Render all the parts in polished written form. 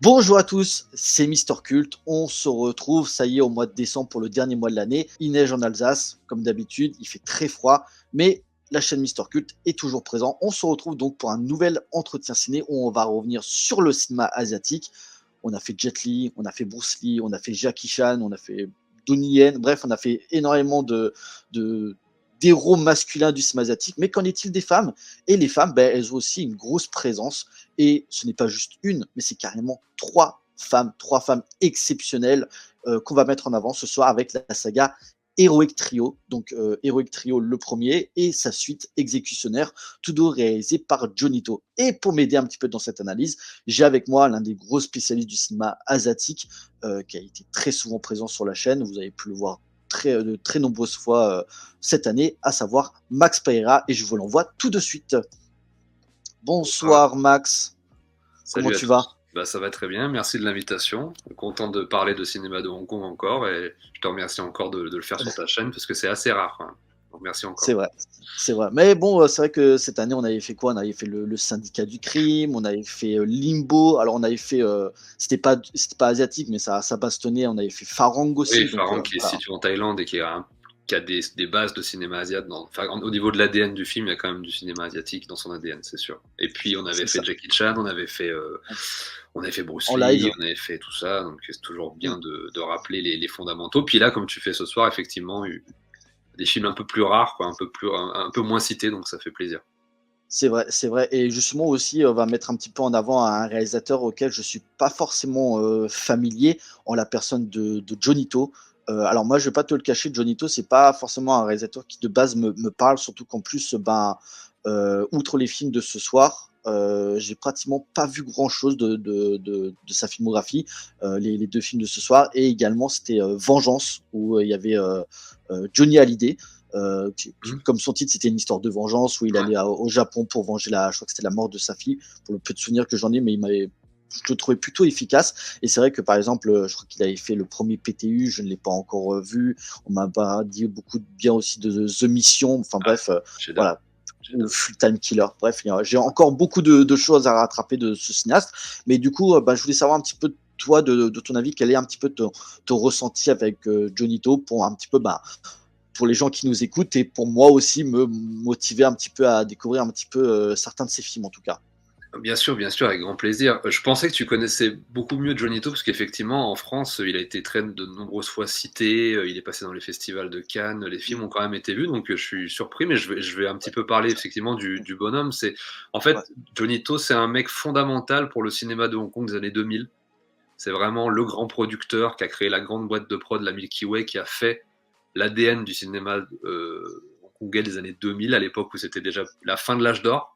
Bonjour à tous, c'est Mister Cult. On se retrouve, ça y est, au mois de décembre pour le dernier mois de l'année. Il neige en Alsace, comme d'habitude, il fait très froid, mais la chaîne Mister Cult est toujours présente. On se retrouve donc pour un nouvel entretien ciné où on va revenir sur le cinéma asiatique. On a fait Jet Li, on a fait Bruce Lee, on a fait Jackie Chan, on a fait Donnie Yen. Bref, on a fait énormément de d'héros masculins du cinéma asiatique. Mais qu'en est-il des femmes? Et les femmes, elles ont aussi une grosse présence. Et ce n'est pas juste une, mais c'est carrément trois femmes exceptionnelles qu'on va mettre en avant ce soir avec la saga Heroic Trio. Donc Heroic Trio le premier et sa suite Exécutionnaire, tous deux réalisés par Johnny To. Et pour m'aider un petit peu dans cette analyse, j'ai avec moi l'un des gros spécialistes du cinéma asiatique qui a été très souvent présent sur la chaîne. Vous avez pu le voir de très nombreuses fois cette année, à savoir Max Pereira, et je vous l'envoie tout de suite. Bonsoir Max, comment tu vas? Ça va très bien, merci de l'invitation. Content de parler de cinéma de Hong Kong encore et je te remercie encore de le faire sur ta chaîne parce que c'est assez rare. Hein. Donc merci encore. C'est vrai, c'est vrai. Mais bon, c'est vrai que cette année, on avait fait quoi? On avait fait le syndicat du crime, on avait fait Limbo. Alors, on avait fait, c'était pas asiatique, mais ça bastonnait. On avait fait Farang Oui, aussi. Donc, Farang qui est voilà. situé en Thaïlande et qui a des bases de cinéma asiatique. Au niveau de l'ADN du film, il y a quand même du cinéma asiatique dans son ADN, c'est sûr. Et puis on avait C'est fait ça. Jackie Chan, on avait fait Bruce En Lee, live. on avait fait tout ça, donc c'est toujours Mm. bien de rappeler les fondamentaux. Puis là, comme tu fais ce soir, effectivement, des films un peu plus rares, quoi, un peu moins cités, donc ça fait plaisir. C'est vrai, c'est vrai. Et justement aussi, on va mettre un petit peu en avant un réalisateur auquel je suis pas forcément familier, en la personne de Johnny To. Alors moi, je vais pas te le cacher, Johnny To, c'est pas forcément un réalisateur qui de base me parle, surtout qu'en plus, outre les films de ce soir, j'ai pratiquement pas vu grand-chose de sa filmographie, les deux films de ce soir, et également c'était Vengeance, où il y avait Johnny Hallyday. Mmh. Comme son titre, c'était une histoire de vengeance où il Ouais, allait au Japon pour venger je crois que c'était la mort de sa fille, pour le peu de souvenirs que j'en ai, mais je le trouvais plutôt efficace. Et c'est vrai que par exemple, je crois qu'il avait fait le premier PTU, je ne l'ai pas encore vu. On m'a pas dit beaucoup de bien aussi de The Mission. Enfin ouais, bref, chef-d'œuvre, voilà. Ou chef-d'œuvre. Full Time Killer. Bref, j'ai encore beaucoup de choses à rattraper de ce cinéaste. Mais du coup, je voulais savoir un petit peu toi, de ton avis, quel est un petit peu ton ressenti avec Johnny To pour un petit peu, pour les gens qui nous écoutent et pour moi aussi me motiver un petit peu à découvrir un petit peu certains de ces films en tout cas. Bien sûr, avec grand plaisir. Je pensais que tu connaissais beaucoup mieux Johnny To, parce qu'effectivement, en France, il a été très de nombreuses fois cité, il est passé dans les festivals de Cannes, les films ont quand même été vus, donc je suis surpris, mais je vais un petit peu parler effectivement du bonhomme. En Ouais, fait, Johnny To, c'est un mec fondamental pour le cinéma de Hong Kong des années 2000. C'est vraiment le grand producteur qui a créé la grande boîte de prod, la Milky Way, qui a fait l'ADN du cinéma hongkongais des années 2000, à l'époque où c'était déjà la fin de l'âge d'or.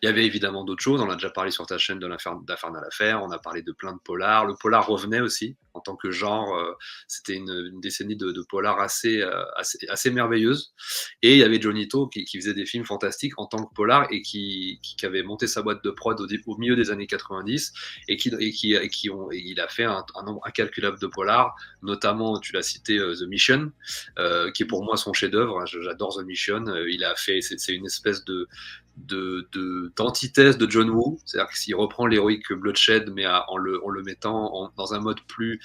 Il y avait évidemment d'autres choses, on a déjà parlé sur ta chaîne d'Infernal Affair, on a parlé de plein de polars. Le polar revenait aussi en tant que genre, c'était une décennie de polar assez merveilleuse. Et il y avait Johnny To qui faisait des films fantastiques en tant que polar et qui avait monté sa boîte de prod au milieu des années 90 et il a fait un nombre incalculable de polars, notamment, tu l'as cité, The Mission, qui est pour moi son chef-d'œuvre. J'adore The Mission. Il a fait, c'est une espèce d'antithèse de John Woo. C'est-à-dire que s'il reprend l'héroïque Bloodshed, mais en le mettant dans un mode plus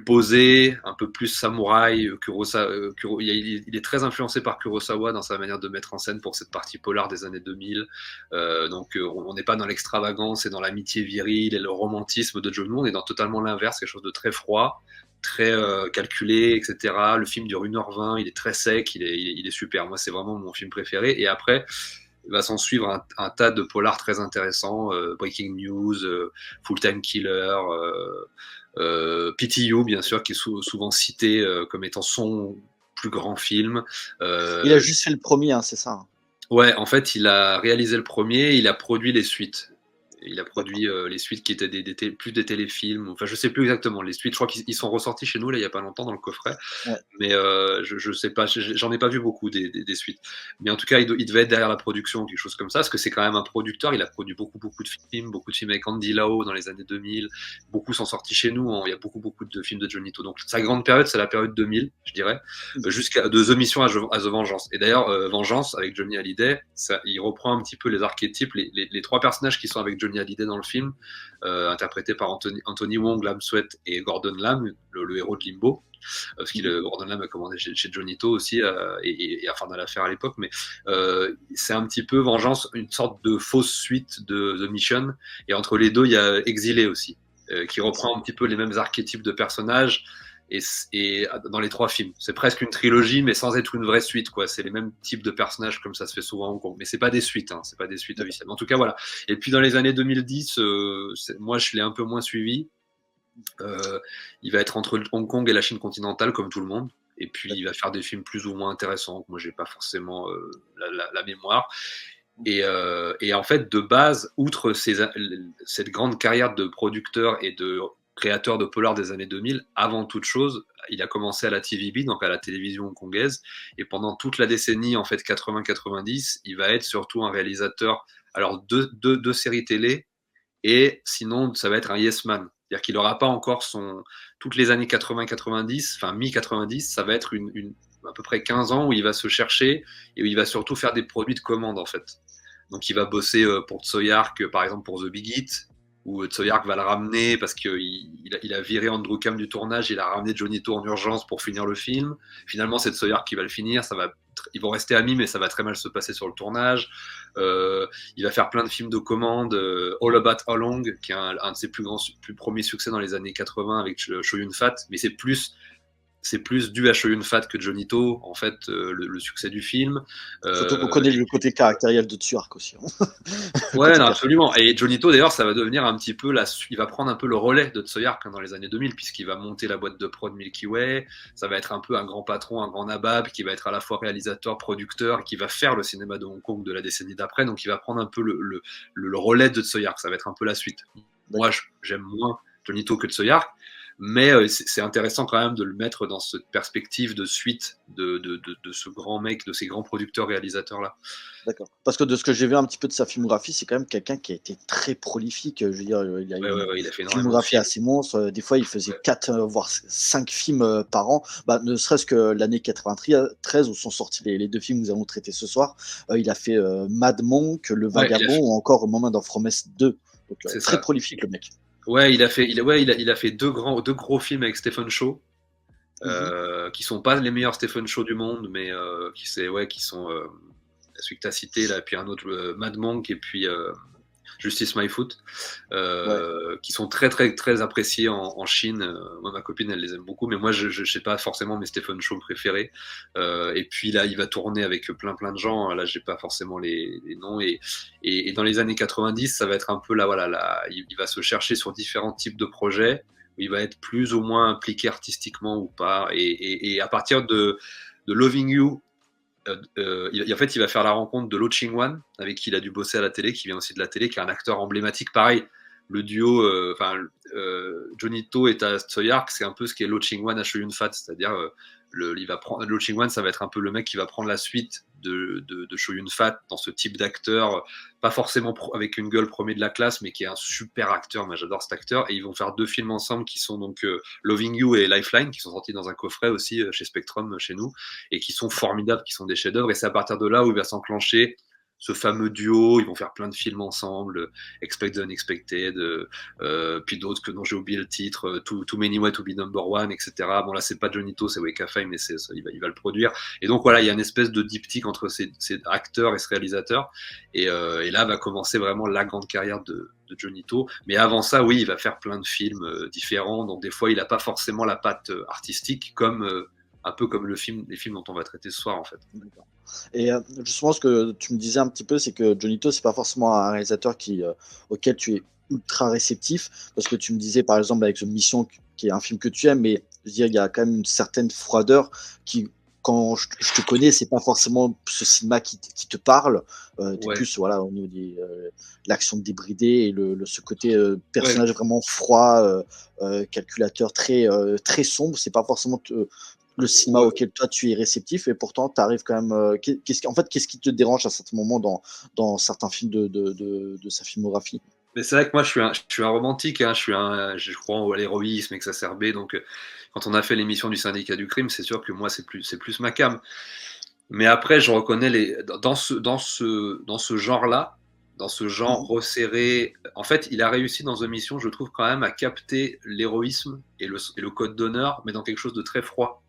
posé, un peu plus samouraï. Il est très influencé par Kurosawa dans sa manière de mettre en scène pour cette partie polar des années 2000. On n'est pas dans l'extravagance et dans l'amitié virile et le romantisme de John Woo, on est dans totalement l'inverse, quelque chose de très froid, très calculé, etc. Le film dure 1h20, il est très sec, il est super. Moi, c'est vraiment mon film préféré. Et après, il va s'en suivre un tas de polars très intéressants, Breaking News, Full Time Killer, PTU, bien sûr, qui est souvent cité comme étant son plus grand film. il a juste fait le premier, hein, c'est ça, hein. Ouais, en fait, il a réalisé le premier, il a produit les suites. Il a D'accord. produit les suites qui étaient plus des téléfilms. Enfin, je sais plus exactement. Les suites, je crois qu'ils sont ressortis chez nous, là, il y a pas longtemps, dans le coffret. Ouais. Mais je sais pas, j'en ai pas vu beaucoup des suites. Mais en tout cas, il devait être derrière la production, quelque chose comme ça, parce que c'est quand même un producteur. Il a produit beaucoup de films avec Andy Lau dans les années 2000. Beaucoup sont sortis chez nous. Il y a beaucoup de films de Johnny To. Donc sa grande période, c'est la période 2000, je dirais, jusqu'à de The Mission à The Vengeance. Et d'ailleurs, Vengeance avec Johnny Hallyday, ça, il reprend un petit peu les archétypes, les trois personnages qui sont avec Johnny Johnny Hallyday dans le film, interprété par Anthony Wong, Lam Sweat et Gordon Lam, le héros de Limbo. Parce que Gordon Lam a commandé chez Johnny To aussi, et enfin dans l'affaire à l'époque, mais c'est un petit peu Vengeance, une sorte de fausse suite de The Mission, et entre les deux, il y a Exilé aussi, qui reprend un petit peu les mêmes archétypes de personnages, et dans les 3 films. C'est presque une trilogie, mais sans être une vraie suite, quoi. C'est les mêmes types de personnages, comme ça se fait souvent à Hong Kong. Mais c'est pas des suites, hein. C'est pas des suites officielles. En tout cas, voilà. Et puis dans les années 2010, moi je l'ai un peu moins suivi. Il va être entre Hong Kong et la Chine continentale, comme tout le monde. Et puis il va faire des films plus ou moins intéressants. Moi, j'ai pas forcément la mémoire. Et en fait, de base, outre cette grande carrière de producteur et de créateur de polar des années 2000, avant toute chose, il a commencé à la TVB, donc à la télévision hongkongaise, et pendant toute la décennie, en fait, 80-90, il va être surtout un réalisateur, alors deux séries télé, et sinon, ça va être un yes man. C'est-à-dire qu'il n'aura pas encore toutes les années 80-90, enfin mi-90, ça va être à peu près 15 ans où il va se chercher et où il va surtout faire des produits de commande, en fait. Donc il va bosser pour Tsoyark, par exemple pour The Big Hit, où Tsoyark va le ramener parce qu'il a viré Andrew Kam du tournage, il a ramené Johnny To en urgence pour finir le film. Finalement, c'est Tsoyark qui va le finir, ils vont rester amis, mais ça va très mal se passer sur le tournage. Il va faire plein de films de commande, All About How Long, qui est un de ses plus premiers succès dans les années 80 avec Chow Yun-fat, mais c'est plus dû à Chow Yun-fat que Johnny To, en fait, le succès du film. Surtout qu'on connaît le côté caractériel de Tsuark aussi. Hein. Ouais, non, absolument. Et Johnny To, d'ailleurs, ça va devenir un petit peu il va prendre un peu le relais de Tsoyark dans les années 2000, puisqu'il va monter la boîte de prod Milky Way. Ça va être un peu un grand patron, un grand nabab, qui va être à la fois réalisateur, producteur, qui va faire le cinéma de Hong Kong de la décennie d'après. Donc, il va prendre un peu le relais de Tsoyark. Ça va être un peu la suite. Moi, j'aime moins Johnny To que Tsoyark. Mais c'est intéressant quand même de le mettre dans cette perspective de suite de ce grand mec, de ces grands producteurs-réalisateurs-là. D'accord. Parce que de ce que j'ai vu un petit peu de sa filmographie, c'est quand même quelqu'un qui a été très prolifique. Je veux dire, il a il a fait une filmographie assez monstre. Des fois, il faisait 4, voire 5 films par an. Ne serait-ce que l'année 93, où sont sortis les 2 films que nous avons traités ce soir. Il a fait Mad Monk, Le Vagabond, ou encore Moment of Promise 2. Donc, très prolifique, le mec. Ouais, il a fait 2 gros films avec Stephen Chow, qui sont pas les meilleurs Stephen Chow du monde, mais qui sont celui que tu as cité là, puis un autre Mad Monk, et puis Justice My Foot, qui sont très très très appréciés en Chine. Moi, ma copine, elle les aime beaucoup, mais moi, je sais pas forcément mes Stephen Chow préférés. Et puis là, il va tourner avec plein de gens. Là, j'ai pas forcément les noms. Et dans les années 90, ça va être un peu il va se chercher sur différents types de projets où il va être plus ou moins impliqué artistiquement ou pas. Et à partir de Loving You, en fait, il va faire la rencontre de Lo Ching-wan, avec qui il a dû bosser à la télé, qui vient aussi de la télé, qui est un acteur emblématique. Pareil, le duo, Johnny To et Tsoyark, c'est un peu ce qu'est Lo Ching-wan à Chow Yun-fat, c'est-à-dire Lo Ching-wan, ça va être un peu le mec qui va prendre la suite de Chow Yun-fat dans ce type d'acteur, pas forcément avec une gueule premier de la classe, mais qui est un super acteur. Moi, j'adore cet acteur. Et ils vont faire 2 films ensemble qui sont donc Loving You et Lifeline, qui sont sortis dans un coffret aussi chez Spectrum, chez nous, et qui sont formidables, qui sont des chefs-d'œuvre. Et c'est à partir de là où il va s'enclencher ce fameux duo. Ils vont faire plein de films ensemble, Expect the Unexpected, puis d'autres dont j'ai oublié le titre, Too Many Way to Be Number One, etc. Bon, là, c'est pas Johnny To, c'est Wei Ka-fai, mais il va le produire. Et donc, voilà, il y a une espèce de diptyque entre ces acteurs et ce réalisateur. Et là va commencer vraiment la grande carrière de Johnny To. Mais avant ça, oui, il va faire plein de films différents. Donc, des fois, il n'a pas forcément la patte artistique, un peu comme les films dont on va traiter ce soir, en fait. D'accord. Et justement, ce que tu me disais un petit peu, c'est que Johnny To, c'est pas forcément un réalisateur auquel tu es ultra réceptif, parce que tu me disais, par exemple, avec The Mission, qui est un film que tu aimes, mais je veux dire, il y a quand même une certaine froideur qui, quand je te connais, c'est pas forcément ce cinéma qui te parle. T'es plus voilà, au niveau de l'action débridée et ce côté personnage vraiment froid, calculateur, très sombre. C'est pas forcément le cinéma auquel toi tu es réceptif, et pourtant tu arrives quand même. Qu'est-ce qui te dérange à certains moments dans certains films de sa filmographie? Mais c'est vrai que moi je suis un romantique, hein, je crois à l'héroïsme exacerbé, donc quand on a fait l'émission du syndicat du crime, c'est sûr que moi c'est plus ma came. Mais après je reconnais dans ce genre-là, dans ce genre resserré. En fait, il a réussi dans The Mission, je trouve, quand même, à capter l'héroïsme et le code d'honneur, mais dans quelque chose de très froid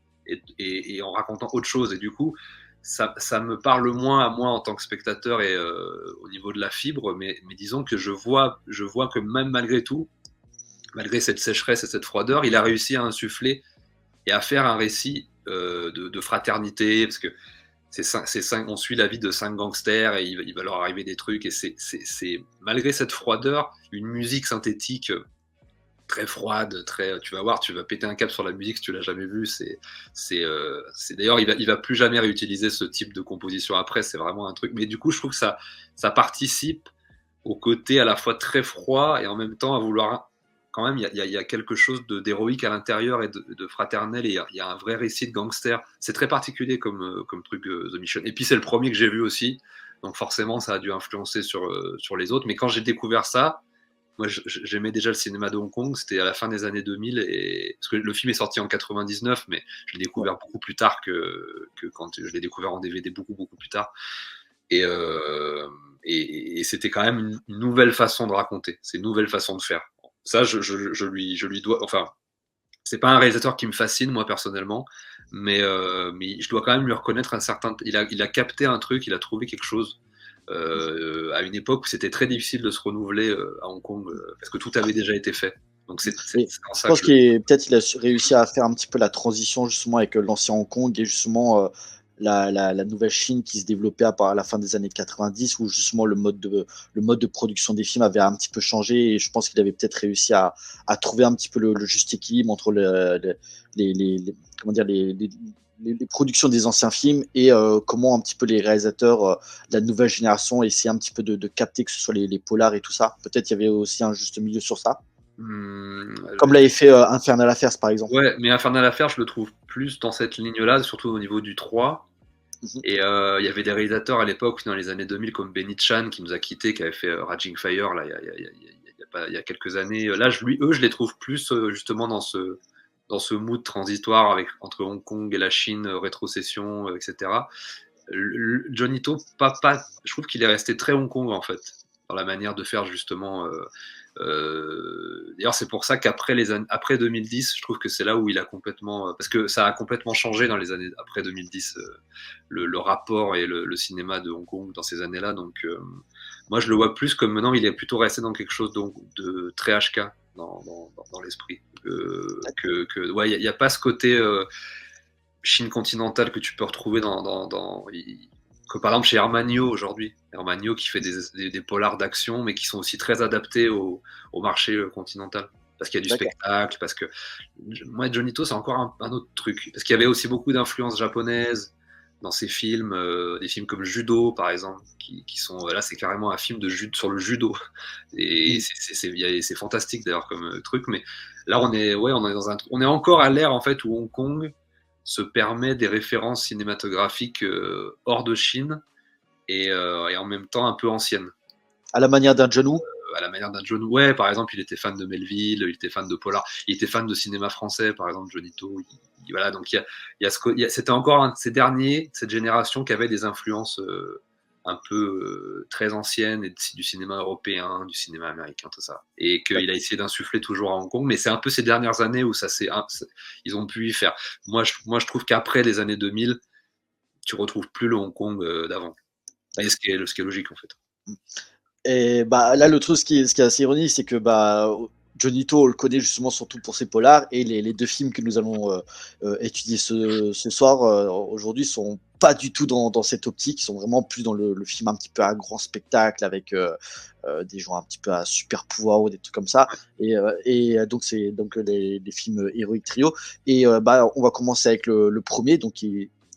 et en racontant autre chose. Et du coup, ça me parle moins à moi en tant que spectateur et au niveau de la fibre, mais disons que je vois que même malgré tout, malgré cette sécheresse et cette froideur, il a réussi à insuffler et à faire un récit de fraternité, parce que on suit la vie de 5 gangsters et il va leur arriver des trucs, et c'est malgré cette froideur, une musique synthétique très froide, tu vas voir, tu vas péter un câble sur la musique si tu l'as jamais vu. D'ailleurs, il va plus jamais réutiliser ce type de composition après, c'est vraiment un truc. Mais du coup, je trouve que ça participe au côté à la fois très froid et en même temps à vouloir. Quand même, il y a quelque chose d'héroïque à l'intérieur et de fraternel, et il y a un vrai récit de gangster. C'est très particulier comme truc, The Mission. Et puis, c'est le premier que j'ai vu aussi, donc forcément, ça a dû influencer sur les autres. Mais quand j'ai découvert ça, moi, j'aimais déjà le cinéma de Hong Kong, c'était à la fin des années 2000, parce que le film est sorti en 99, mais je l'ai découvert beaucoup plus tard que quand je l'ai découvert en DVD, beaucoup, beaucoup plus tard. Et c'était quand même une nouvelle façon de raconter, c'est une nouvelle façon de faire. Ça, je lui dois. Enfin, c'est pas un réalisateur qui me fascine, moi, personnellement, mais je dois quand même lui reconnaître un certain. Il a capté un truc, il a trouvé quelque chose. À une époque où c'était très difficile de se renouveler à Hong Kong, parce que tout avait déjà été fait. Donc c'est en ça je pense qu'il peut-être il a réussi à faire un petit peu la transition justement avec l'ancien Hong Kong et justement la nouvelle Chine qui se développait à la fin des années 90, où justement le mode de production des films avait un petit peu changé, et je pense qu'il avait peut-être réussi à trouver un petit peu le juste équilibre entre comment dire, les productions des anciens films et comment un petit peu les réalisateurs de la nouvelle génération essaient un petit peu de capter, que ce soit les polars et tout ça. Peut-être il y avait aussi un juste milieu sur ça. Comme l'avait fait Infernal Affairs, par exemple. Ouais, mais Infernal Affairs, je le trouve plus dans cette ligne-là, surtout au niveau du 3. Et il y avait des réalisateurs à l'époque, dans les années 2000, comme Benny Chan, qui nous a quittés, qui avait fait Raging Fire là, il y a quelques années. Là, eux, je les trouve plus justement dans ce mood transitoire entre Hong Kong et la Chine, rétrocession, etc. Johnny To, je trouve qu'il est resté très Hong Kong, en fait, dans la manière de faire, justement. D'ailleurs, c'est pour ça qu'après après 2010, je trouve que c'est là où il a complètement, parce que ça a complètement changé dans les années après 2010, le rapport et le cinéma de Hong Kong dans ces années-là. Donc, moi, je le vois plus comme maintenant, il est plutôt resté dans quelque chose de très HK dans l'esprit. Ouais, il n'y a pas ce côté Chine continentale que tu peux retrouver que par exemple chez Hermanio aujourd'hui. Hermanio qui fait des polars d'action, mais qui sont aussi très adaptés au marché continental. Parce qu'il y a du spectacle, parce que moi, Johnny To, c'est encore un autre truc. Parce qu'il y avait aussi beaucoup d'influences japonaises dans ces films, des films comme Judo, par exemple, qui sont. Là, c'est carrément un film sur le judo. Et c'est fantastique d'ailleurs comme truc. Mais là, on est encore à l'ère, en fait, où Hong Kong se permet des références cinématographiques hors de Chine et en même temps un peu anciennes. À la manière d'un John Woo. À la manière d'un John Woo. Ouais, par exemple, il était fan de Melville, il était fan de Polar, il était fan de cinéma français, par exemple, Johnny To. Voilà, donc c'était encore ces derniers, cette génération qui avait des influences un peu très anciennes, et du cinéma européen, du cinéma américain, tout ça. Et qu'il a essayé d'insuffler toujours à Hong Kong, mais c'est un peu ces dernières années où ils ont pu y faire. Moi, je trouve qu'après les années 2000, tu retrouves plus le Hong Kong d'avant. Et ce qui est logique, en fait. Et bah là, le truc, ce qui est assez ironique, c'est que Johnny To, on le connaît justement surtout pour ses polars, et les deux films que nous allons étudier ce soir, aujourd'hui, sont pas du tout dans cette optique. Ils sont vraiment plus dans le film un petit peu à grand spectacle, avec des gens un petit peu à super pouvoir ou des trucs comme ça. Et donc c'est donc les films Heroic Trio. Et on va commencer avec le premier, donc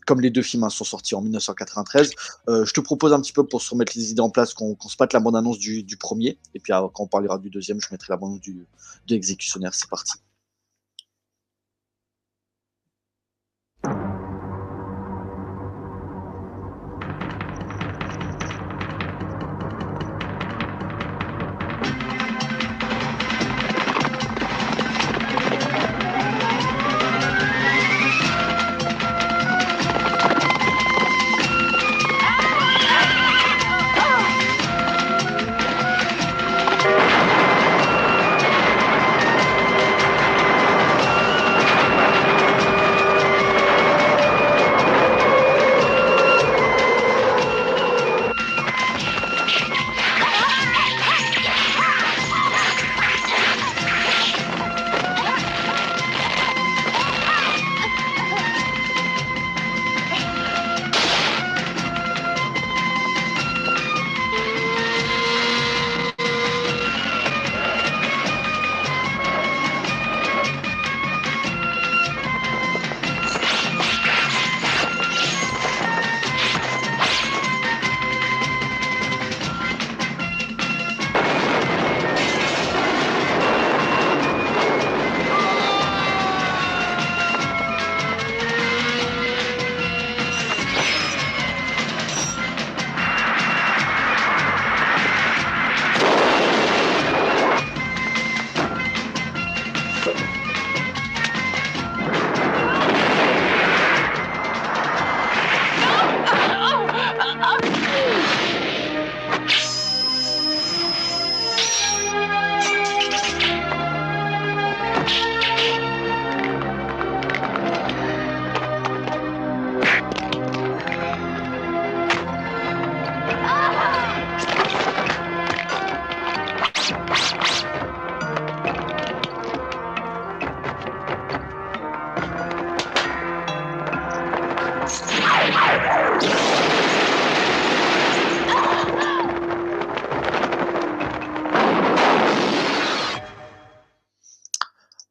comme les deux films sont sortis en 1993, je te propose un petit peu, pour se remettre les idées en place, qu'on se patte la bande-annonce du premier, et puis quand on parlera du deuxième, je mettrai la bande-annonce de Exécutionnaire. C'est parti.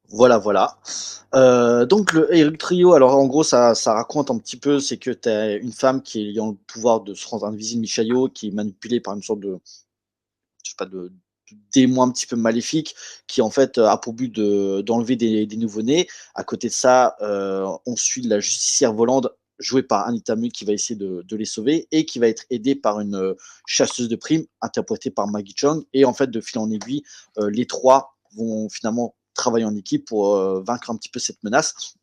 Voilà, voilà. Donc le Eric Trio, alors en gros ça raconte un petit peu, c'est que tu as une femme qui est ayant le pouvoir de se rendre invisible, Michaio, qui est manipulée par une sorte de, je sais pas, de démon un petit peu maléfique, qui en fait a pour but d'enlever des nouveau-nés. À côté de ça, on suit la justicière volante jouée par Anita Mui qui va essayer de les sauver et qui va être aidée par une chasseuse de primes interprétée par Maggie Chung. Et en fait, de fil en aiguille, les trois vont finalement travailler en équipe pour vaincre un petit peu cette menace.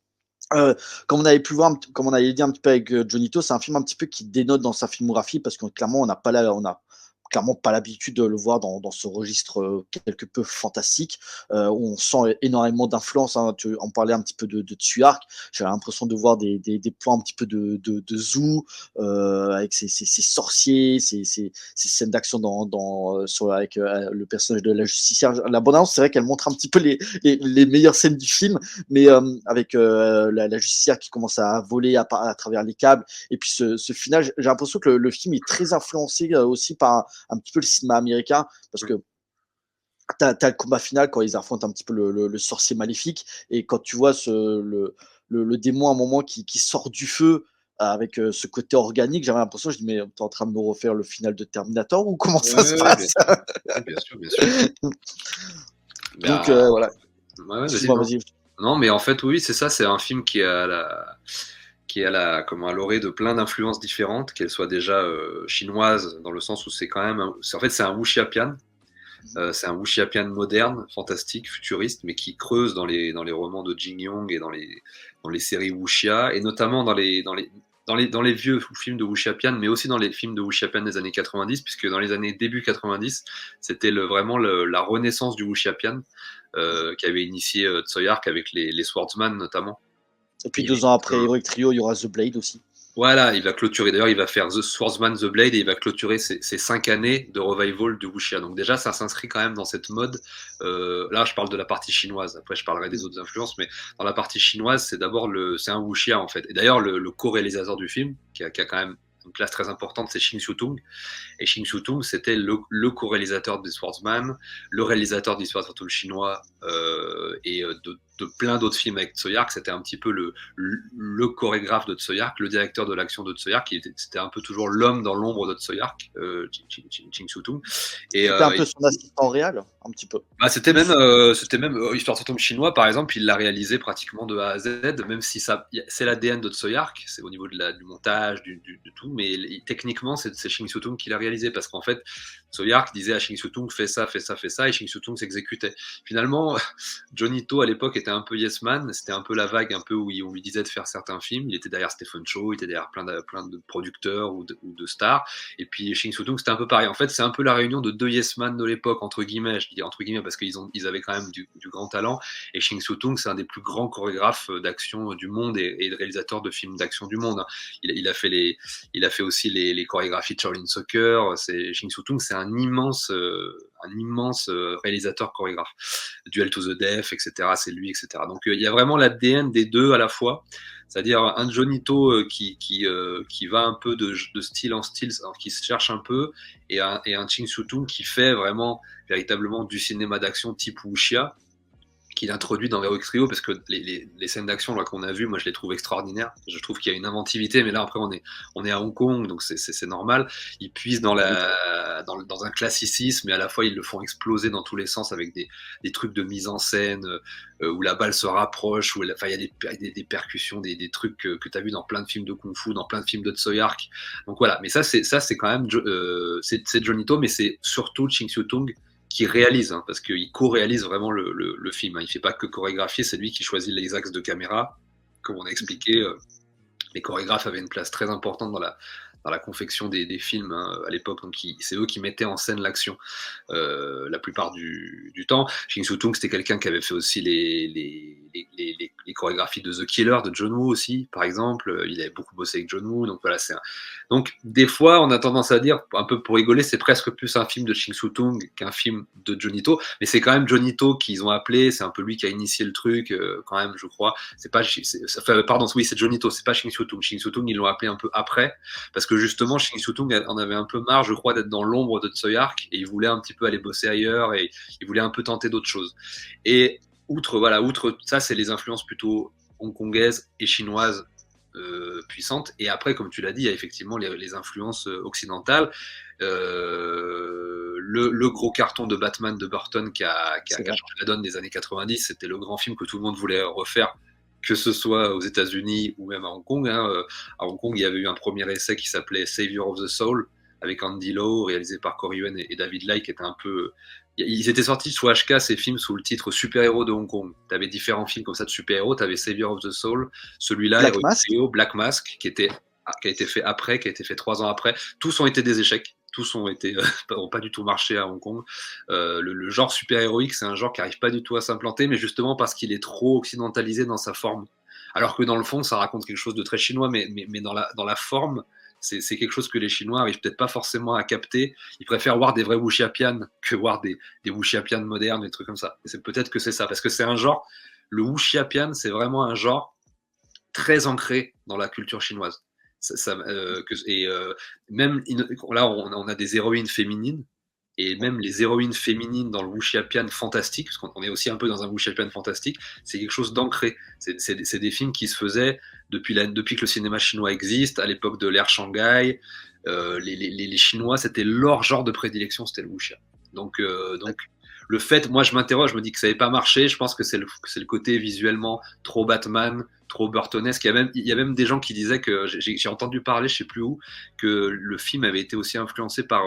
Comme on avait pu voir, comme on avait dit un petit peu avec Johnny To, c'est un film un petit peu qui dénote dans sa filmographie parce que clairement on a clairement pas l'habitude de le voir dans ce registre quelque peu fantastique où on sent énormément d'influence. Hein. On parlait un petit peu de Tsuyark. J'avais l'impression de voir des plans un petit peu de Zoo avec ces sorciers, ces scènes d'action avec le personnage de la justicière. La bande annonce, c'est vrai qu'elle montre un petit peu les meilleures scènes du film, mais avec la justicière qui commence à voler à travers les câbles. Et puis ce final, j'ai l'impression que le film est très influencé aussi par un petit peu le cinéma américain, parce que t'as le combat final quand ils affrontent un petit peu le sorcier maléfique, et quand tu vois le démon à un moment qui sort du feu avec ce côté organique, j'avais l'impression, je dis, mais t'es en train de me refaire le final de Terminator ou comment ça se Ouais, bien passe? sûr. Ouais, bien sûr, bien sûr. Donc Bah, voilà. ouais, vas-y, Excuse-moi, non. vas-y. Non, mais en fait, oui, c'est ça, c'est un film qui est comment, à l'orée de plein d'influences différentes, qu'elles soient déjà chinoises, dans le sens où c'est quand même, en fait, c'est un wuxiapian. C'est un wuxiapian moderne, fantastique, futuriste, mais qui creuse dans les romans de Jin Yong et dans les séries wuxia, et notamment dans les vieux films de wuxiapian, mais aussi dans les films de wuxiapian des années 90, puisque dans les années début 90, c'était vraiment la renaissance du wuxiapian qui avait initié Tsoyark avec les Swordsman notamment. Et puis Et il 2 ans après est Heroic Trio, il y aura The Blade aussi. Voilà, il va clôturer. D'ailleurs, il va faire The Swordsman, The Blade, et il va clôturer ces 5 années de revival du wuxia. Donc déjà, ça s'inscrit quand même dans cette mode. Là, je parle de la partie chinoise. Après, je parlerai des autres influences, mais dans la partie chinoise, c'est un wuxia en fait. Et d'ailleurs, le co-réalisateur du film, qui a quand même une place très importante, c'est Ching Siu-tung. Et Ching Siu-tung, c'était le co-réalisateur des Swordsman, le réalisateur d'Histoire surtout le chinois, et de plein d'autres films avec Tsoyark. C'était un petit peu le chorégraphe de Tsoyark, le directeur de l'action de Tsoyark. C'était un peu toujours l'homme dans l'ombre de Tsoyark, Ching Siu-tung. Et, C'était un peu son assistant réel, un petit peu. bah, c'était même Histoire de chinois, par exemple, il l'a réalisé pratiquement de A à Z, même si c'est l'ADN de Tsoyark, c'est au niveau du montage, de tout, mais techniquement, c'est Ching Siu-tung qui l'a réalisé, parce qu'en fait, Tsoyark disait à Ching Siu-tung, fais ça, fais ça, fais ça, et Ching Siu-tung s'exécutait. Finalement, Johnny To, à l'époque, était un peu yes man, c'était un peu la vague, un peu où on lui disait de faire certains films, il était derrière Stephen Chow, il était derrière plein de producteurs ou de stars, et puis Ching Siu-tung, c'était un peu pareil. En fait, c'est un peu la réunion de deux yes man de l'époque, entre guillemets, je dis entre guillemets, parce qu'ils avaient quand même du grand talent. Et Ching Siu-tung, c'est un des plus grands chorégraphes d'action du monde et de réalisateurs de films d'action du monde. Il a fait aussi les chorégraphies de Shaolin Soccer. Ching Siu-tung, c'est un immense réalisateur chorégraphe. Duel to the Death, etc. C'est lui, etc. Donc il y a vraiment l'ADN des deux à la fois. C'est-à-dire un Johnny To qui va un peu de style en style, alors qui se cherche un peu, et un Ching Siu-tung qui fait vraiment véritablement du cinéma d'action type wuxia, qu'il introduit dans Heroic Trio, parce que les scènes d'action là qu'on a vues, moi je les trouve extraordinaires. Je trouve qu'il y a une inventivité, mais là après on est à Hong Kong, donc c'est normal. Ils puisent dans un classicisme, mais à la fois ils le font exploser dans tous les sens avec des trucs de mise en scène où la balle se rapproche, où il y a des percussions, des trucs que tu as vu dans plein de films de kung-fu, dans plein de films de Tsoyark. Donc voilà, mais ça c'est quand même c'est Johnny To, mais c'est surtout Ching Siu-tung qui réalise, parce qu'il co-réalise vraiment le film. Il ne fait pas que chorégraphier, c'est lui qui choisit les axes de caméra. Comme on a expliqué, les chorégraphes avaient une place très importante dans la confection des films à l'époque, donc c'est eux qui mettaient en scène l'action la plupart du temps. Ching Siu-tung, c'était quelqu'un qui avait fait aussi les chorégraphies de The Killer de John Woo aussi, par exemple. Il avait beaucoup bossé avec John Woo, donc voilà. Donc des fois, on a tendance à dire, un peu pour rigoler, c'est presque plus un film de Ching Siu-tung qu'un film de Johnny To, mais c'est quand même Johnny To qu'ils ont appelé, c'est un peu lui qui a initié le truc, quand même, je crois. Pardon, oui, c'est Johnny To, c'est pas Ching Soo-tung. Ching Soo-tung, ils l'ont appelé un peu après, parce que justement, Ching Soo-tung en avait un peu marre, je crois, d'être dans l'ombre de Tsui Hark, et il voulait un petit peu aller bosser ailleurs, et il voulait un peu tenter d'autres choses. Et outre ça, c'est les influences plutôt hongkongaises et chinoises puissantes. Et après, comme tu l'as dit, il y a effectivement les influences occidentales. Le gros carton de Batman de Burton qui a changé la donne des années 90, c'était le grand film que tout le monde voulait refaire, que ce soit aux États-Unis ou même à Hong Kong. À Hong Kong, il y avait eu un premier essai qui s'appelait Savior of the Soul, avec Andy Lau, réalisé par Corey Yuen et David Lai, qui était un peu... Ils étaient sortis sous HK, ces films, sous le titre Super-héros de Hong Kong. Tu avais différents films comme ça de super-héros. Tu avais Savior of the Soul, celui-là, Black Mask. Black Mask, qui a été fait après, qui a été fait 3 ans après. Tous ont été des échecs. Tous ont pas du tout marché à Hong Kong. Le genre super-héroïque, c'est un genre qui n'arrive pas du tout à s'implanter, mais justement parce qu'il est trop occidentalisé dans sa forme. Alors que dans le fond, ça raconte quelque chose de très chinois, mais dans la forme, c'est quelque chose que les Chinois arrivent peut-être pas forcément à capter. Ils préfèrent voir des vrais wuxiapian que voir des wuxiapian modernes, des trucs comme ça. Et c'est peut-être que c'est ça, parce que c'est un genre, le wuxiapian, c'est vraiment un genre très ancré dans la culture chinoise. Même là, on a des héroïnes féminines, et même les héroïnes féminines dans le wuxiapian fantastique, parce qu'on est aussi un peu dans un wuxiapian fantastique, c'est quelque chose d'ancré. C'est des films qui se faisaient depuis que le cinéma chinois existe, à l'époque de l'ère Shanghai. Les Chinois, c'était leur genre de prédilection, c'était le wuxia. Donc le fait, moi je m'interroge, je me dis que ça n'avait pas marché, je pense que c'est le côté visuellement trop Batman, trop burtonesque. Il y a même des gens qui disaient que, j'ai entendu parler, je sais plus où, que le film avait été aussi influencé par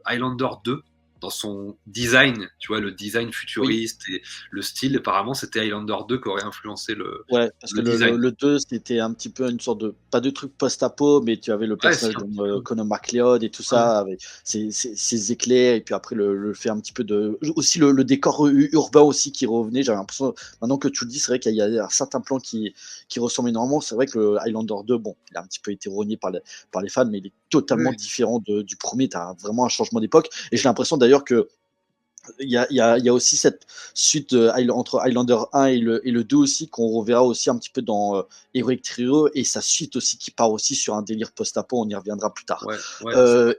Highlander 2 dans son design, tu vois, le design futuriste et le style. Apparemment, c'était Highlander 2 qui aurait influencé le Parce que design. le 2, c'était un petit peu une sorte de, pas de truc post-apo, mais tu avais le personnage de Conor McLeod et tout ça, avec ses éclairs, et puis après le fait un petit peu de. Aussi le décor urbain aussi qui revenait. J'avais l'impression, maintenant que tu le dis, c'est vrai qu'il y a un certain plan qui ressemble énormément. C'est vrai que le Highlander 2, bon, il a un petit peu été rogné par les fans, mais il est totalement différent du premier. Tu as vraiment un changement d'époque. Et j'ai l'impression d'ailleurs que il y a aussi cette suite entre Highlander 1 et le 2 aussi, qu'on reverra aussi un petit peu dans Heroic Trio, et sa suite aussi qui part aussi sur un délire post-apo. On y reviendra plus tard.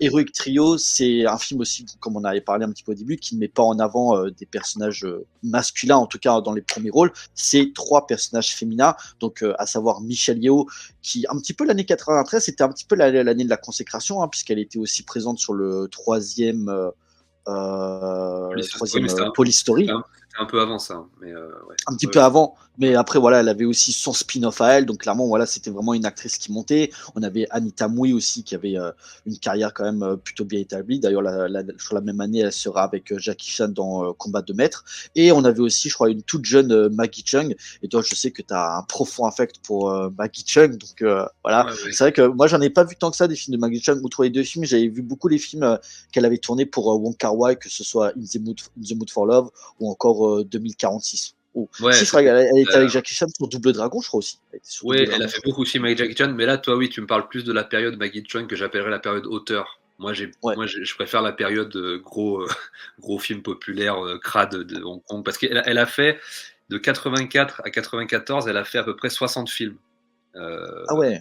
Heroic Trio, c'est un film aussi, comme on avait parlé un petit peu au début, qui ne met pas en avant des personnages masculins, en tout cas dans les premiers rôles. C'est 3 personnages féminins, donc à savoir Michelle Yeoh, qui un petit peu l'année 93, c'était un petit peu l'année de la consécration, hein, puisqu'elle était aussi présente sur le troisième Police Story. C'était un peu avant ça, mais un petit peu avant, mais après voilà, elle avait aussi son spin-off à elle, donc clairement voilà, c'était vraiment une actrice qui montait. On avait Anita Mui aussi, qui avait une carrière quand même plutôt bien établie. D'ailleurs, sur la même année, elle sera avec Jackie Chan dans Combat de Maître. Et on avait aussi, je crois, une toute jeune Maggie Cheung. Et toi, je sais que tu as un profond affect pour Maggie Cheung, donc voilà. C'est vrai que moi, j'en ai pas vu tant que ça des films de Maggie Cheung. Outre les 2 films, j'avais vu beaucoup les films qu'elle avait tournés pour Wong Kar-wai, que ce soit In the Mood for Love ou encore 2046. Si, je crois qu'elle était avec Jackie Chan sur Double Dragon, je crois aussi. Elle a fait beaucoup aussi avec Jackie Chan, mais là, toi, oui, tu me parles plus de la période Maggie Cheung que j'appellerais la période auteur. Moi, je préfère la période gros film populaire, crade de Hong Kong, parce qu'elle a fait, de 84 à 94, elle a fait à peu près 60 films. Okay.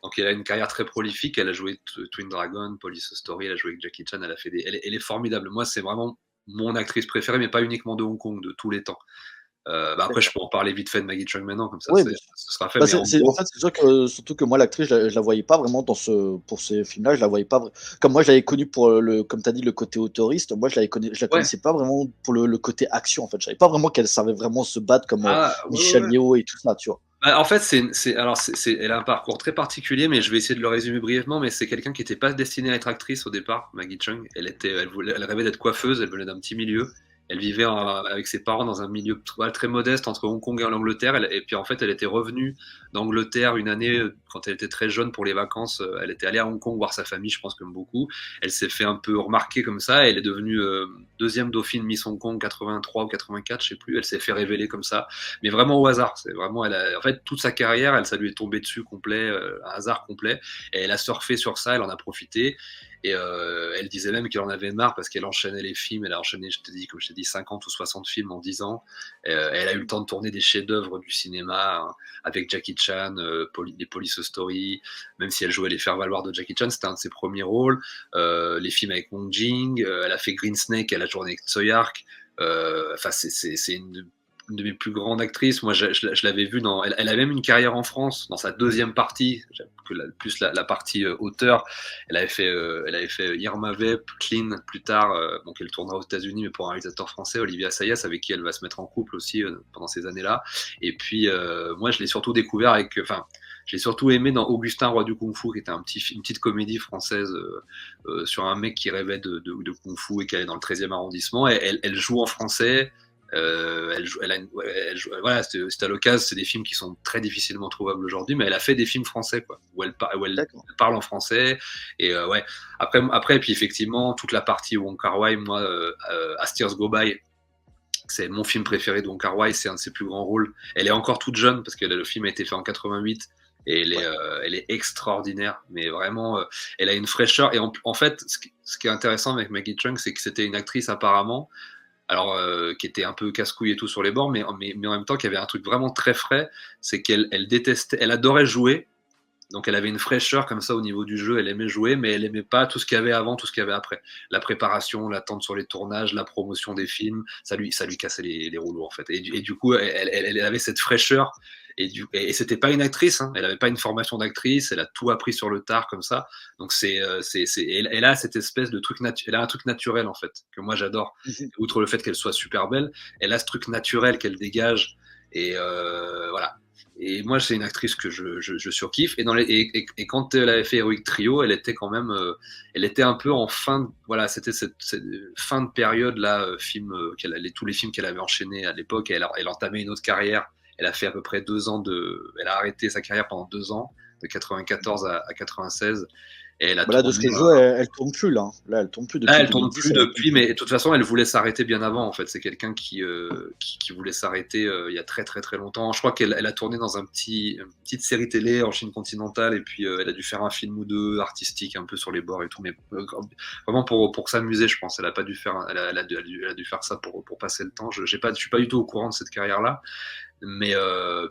Donc elle a une carrière très prolifique. Elle a joué Twin Dragon, Police Story, elle a joué avec Jackie Chan. Elle est formidable. Moi, c'est vraiment mon actrice préférée, mais pas uniquement de Hong Kong, de tous les temps. Après, je peux en parler vite fait de Maggie Cheung maintenant, comme ça, ce sera fait. En fait, c'est sûr que, surtout que moi, l'actrice, je la voyais pas vraiment pour ces films-là. Je la voyais pas. Comme moi, je l'avais connue pour comme tu as dit, le côté autoriste. Moi, je la connaissais pas vraiment pour le côté action. En fait, je savais pas vraiment qu'elle savait vraiment se battre comme Michelle Yeoh et tout ça, tu vois. En fait, elle a un parcours très particulier, mais je vais essayer de le résumer brièvement. Mais c'est quelqu'un qui n'était pas destiné à être actrice au départ, Maggie Cheung. Elle rêvait d'être coiffeuse. Elle venait d'un petit milieu. Elle vivait avec ses parents dans un milieu très modeste entre Hong Kong et l'Angleterre. Et puis en fait, elle était revenue d'Angleterre une année quand elle était très jeune pour les vacances. Elle était allée à Hong Kong voir sa famille, je pense comme beaucoup. Elle s'est fait un peu remarquer comme ça. Elle est devenue deuxième dauphine Miss Hong Kong 83 ou 84, je sais plus. Elle s'est fait révéler comme ça, mais vraiment au hasard. C'est vraiment, en fait, toute sa carrière, ça lui est tombé dessus complet, un hasard complet. Et elle a surfé sur ça, elle en a profité. Et elle disait même qu'elle en avait marre parce qu'elle enchaînait les films. Elle a enchaîné, comme je t'ai dit, 50 ou 60 films en 10 ans. Elle a eu le temps de tourner des chefs-d'œuvre du cinéma, hein, avec Jackie Chan, les Police Story, même si elle jouait les faire-valoir de Jackie Chan, c'était un de ses premiers rôles. Les films avec Wong Jing, elle a fait Green Snake, elle a tourné avec Tsui Hark. Enfin, c'est une de mes plus grandes actrices. Moi, je l'avais vue dans. Elle a même une carrière en France, dans sa deuxième partie, plus la partie auteur. Elle avait fait Irma Vep, Clean plus tard, donc elle tournera aux États-Unis, mais pour un réalisateur français, Olivier Assayas, avec qui elle va se mettre en couple aussi pendant ces années-là. Et puis, moi, je l'ai surtout découvert je l'ai surtout aimé dans Augustin, Roi du Kung Fu, qui était une petite comédie française sur un mec qui rêvait de Kung Fu et qui allait dans le 13e arrondissement. Et elle joue en français. Voilà, c'est à l'occasion, c'est des films qui sont très difficilement trouvables aujourd'hui, mais elle a fait des films français, quoi, où elle parle en français. Et ouais. Après, puis effectivement, toute la partie Wong Kar-wai, moi, As Tears Go By, c'est mon film préféré de Wong Kar-wai, c'est un de ses plus grands rôles. Elle est encore toute jeune parce que le film a été fait en 88. Et elle est extraordinaire, mais vraiment, elle a une fraîcheur. Et en fait, ce qui est intéressant avec Maggie Cheung, c'est que c'était une actrice apparemment, alors qui était un peu casse-couille et tout sur les bords, mais en même temps, qui avait un truc vraiment très frais, c'est qu'elle détestait, elle adorait jouer, donc elle avait une fraîcheur comme ça au niveau du jeu, elle aimait jouer, mais elle aimait pas tout ce qu'il y avait avant, tout ce qu'il y avait après. La préparation, l'attente sur les tournages, la promotion des films, ça lui cassait les rouleaux en fait. Et du coup, elle avait cette fraîcheur. Et c'était pas une actrice, hein. Elle avait pas une formation d'actrice, elle a tout appris sur le tard comme ça. Donc elle a cette espèce de truc elle a un truc naturel en fait que moi j'adore. Outre le fait qu'elle soit super belle, elle a ce truc naturel qu'elle dégage. Et voilà. Et moi, c'est une actrice que je surkiffe. Et quand elle avait fait Heroic Trio, elle était quand même, elle était un peu en fin, voilà, c'était cette fin de période là, tous les films qu'elle avait enchaînés à l'époque. Elle entamait une autre carrière. Elle a fait à peu près 2 ans elle a arrêté sa carrière pendant 2 ans, de 94 à 96. Et elle a Là, de ce que je vois, elle tourne plus là. Là, elle tourne plus depuis. Là, elle tourne plus depuis, mais de toute façon, elle voulait s'arrêter bien avant. En fait, c'est quelqu'un qui voulait s'arrêter il y a très très très longtemps. Je crois qu'elle a tourné dans une petite série télé en Chine continentale, et puis elle a dû faire un film ou deux artistique un peu sur les bords et tout, mais vraiment pour s'amuser, je pense. Elle a pas dû faire, elle a dû faire ça pour passer le temps. Je suis pas du tout au courant de cette carrière-là. Mais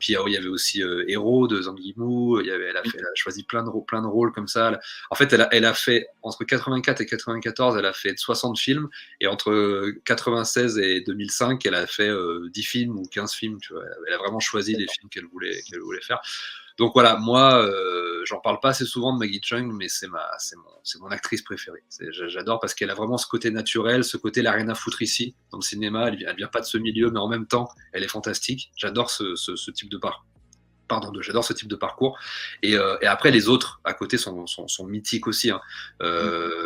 puis il y avait aussi Hero de Zhang Yimou. Elle a choisi plein de rôles comme ça. En fait, elle a fait entre 84 et 94, elle a fait 60 films, et entre 96 et 2005, elle a fait 10 films ou 15 films. Tu vois, elle a vraiment choisi les films qu'elle voulait faire. Donc voilà, moi, j'en parle pas assez souvent de Maggie Cheung, mais c'est mon actrice préférée. J'adore parce qu'elle a vraiment ce côté naturel, ce côté la rien à foutre ici dans le cinéma. Elle vient pas de ce milieu, mais en même temps, elle est fantastique. J'adore ce type de parcours. J'adore ce type de parcours. Et après, les autres à côté sont mythiques aussi, hein.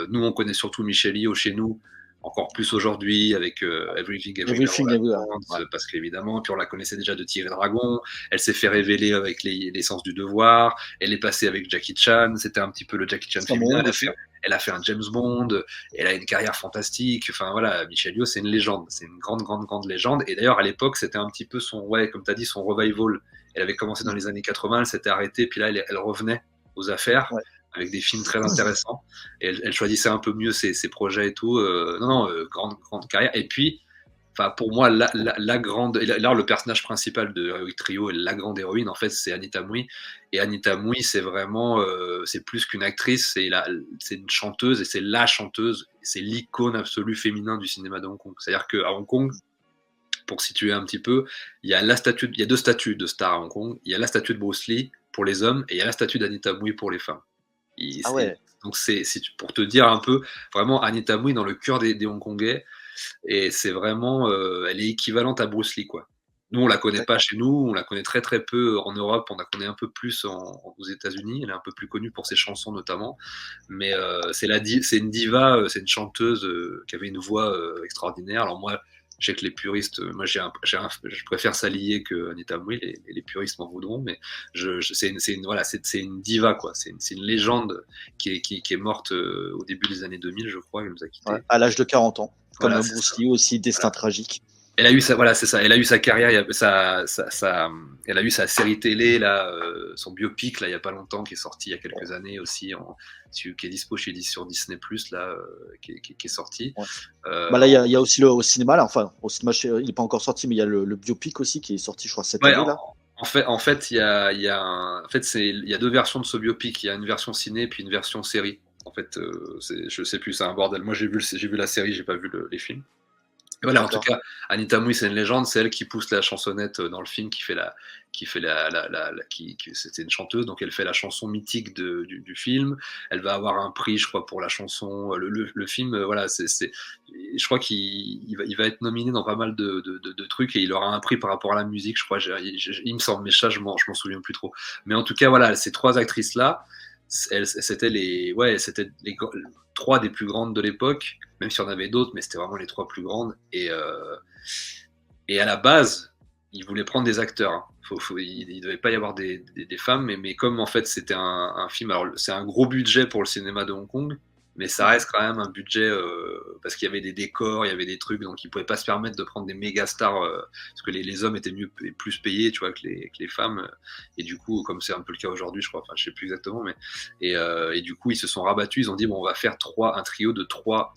Nous, on connaît surtout Michelle Yeoh chez nous, encore plus aujourd'hui avec Everything Everywhere, parce qu'évidemment, puis on la connaissait déjà de Tigre et Dragon. Elle s'est fait révéler avec les Sens du Devoir. Elle est passée avec Jackie Chan. C'était un petit peu le Jackie Chan féminin. Elle a fait un James Bond. Elle a une carrière fantastique. Enfin voilà, Michelle Yeoh, c'est une légende. C'est une grande légende. Et d'ailleurs, à l'époque, c'était un petit peu comme tu as dit, son revival. Elle avait commencé dans les années 80, elle s'était arrêtée, puis là, elle revenait aux affaires, avec des films très intéressants. Et elle choisissait un peu mieux ses projets et tout. Grande carrière. Et puis, pour moi, la grande. Là, le personnage principal de Heroic Trio, la grande héroïne, en fait, c'est Anita Mui. Et Anita Mui, c'est vraiment. C'est plus qu'une actrice, c'est une chanteuse, et c'est la chanteuse. C'est l'icône absolue féminin du cinéma de Hong Kong. C'est-à-dire qu'à Hong Kong, pour situer un petit peu, il y a deux statues de stars à Hong Kong. Il y a la statue de Bruce Lee pour les hommes, et il y a la statue d'Anita Mui pour les femmes. Donc pour te dire un peu, vraiment Anita Mui dans le cœur des Hongkongais, et c'est vraiment, elle est équivalente à Bruce Lee, quoi. Nous, on la connaît pas chez nous, on la connaît très très peu en Europe, on la connaît un peu plus aux États-Unis. Elle est un peu plus connue pour ses chansons notamment, mais c'est une diva, c'est une chanteuse qui avait une voix extraordinaire. Alors moi, je sais que les puristes, moi je préfère s'allier que Anita Mui, les puristes m'en voudront, mais c'est une diva, quoi. C'est une légende qui est morte au début des années 2000, je crois, elle nous a quittés. À l'âge de 40 ans, comme Bruce Lee aussi, destin tragique. Elle a eu sa, voilà, c'est ça. Elle a eu sa carrière, elle a eu sa série télé là, son biopic là, il y a pas longtemps, qui est sorti il y a quelques années aussi, qui est dispo sur Disney Plus là, qui est sorti. Ouais. Euh, Bah là, il y a aussi au cinéma, là, enfin, au cinéma, il n'est pas encore sorti, mais il y a le biopic aussi qui est sorti, je crois, cette ouais, année, là. en fait, en fait, il y a deux versions de ce biopic. Il y a une version ciné puis une version série. En fait, je sais plus, c'est un bordel. Moi, j'ai vu la série, j'ai pas vu les films. Et voilà, en tout D'accord. cas, Anita Mui, c'est une légende, c'est elle qui pousse la chansonnette dans le film, c'était une chanteuse, donc elle fait la chanson mythique du film. Elle va avoir un prix, je crois, pour la chanson. Le film, voilà, je crois il va être nominé dans pas mal de trucs et il aura un prix par rapport à la musique, je crois, il me semble, mais ça, je m'en souviens plus trop. Mais en tout cas, voilà, ces trois actrices-là, c'était les trois des plus grandes de l'époque, même si on avait d'autres, mais c'était vraiment les trois plus grandes. Et à la base, ils voulaient prendre des acteurs. Hein. Il ne devait pas y avoir des femmes, mais comme en fait c'était un film, alors c'est un gros budget pour le cinéma de Hong Kong, mais ça reste quand même un budget parce qu'il y avait des décors, il y avait des trucs, donc ils ne pouvaient pas se permettre de prendre des méga stars parce que les hommes étaient plus payés, tu vois, que les femmes. Et du coup, comme c'est un peu le cas aujourd'hui, je crois, enfin je sais plus exactement, mais et du coup ils se sont rabattus, ils ont dit bon on va faire un trio de trois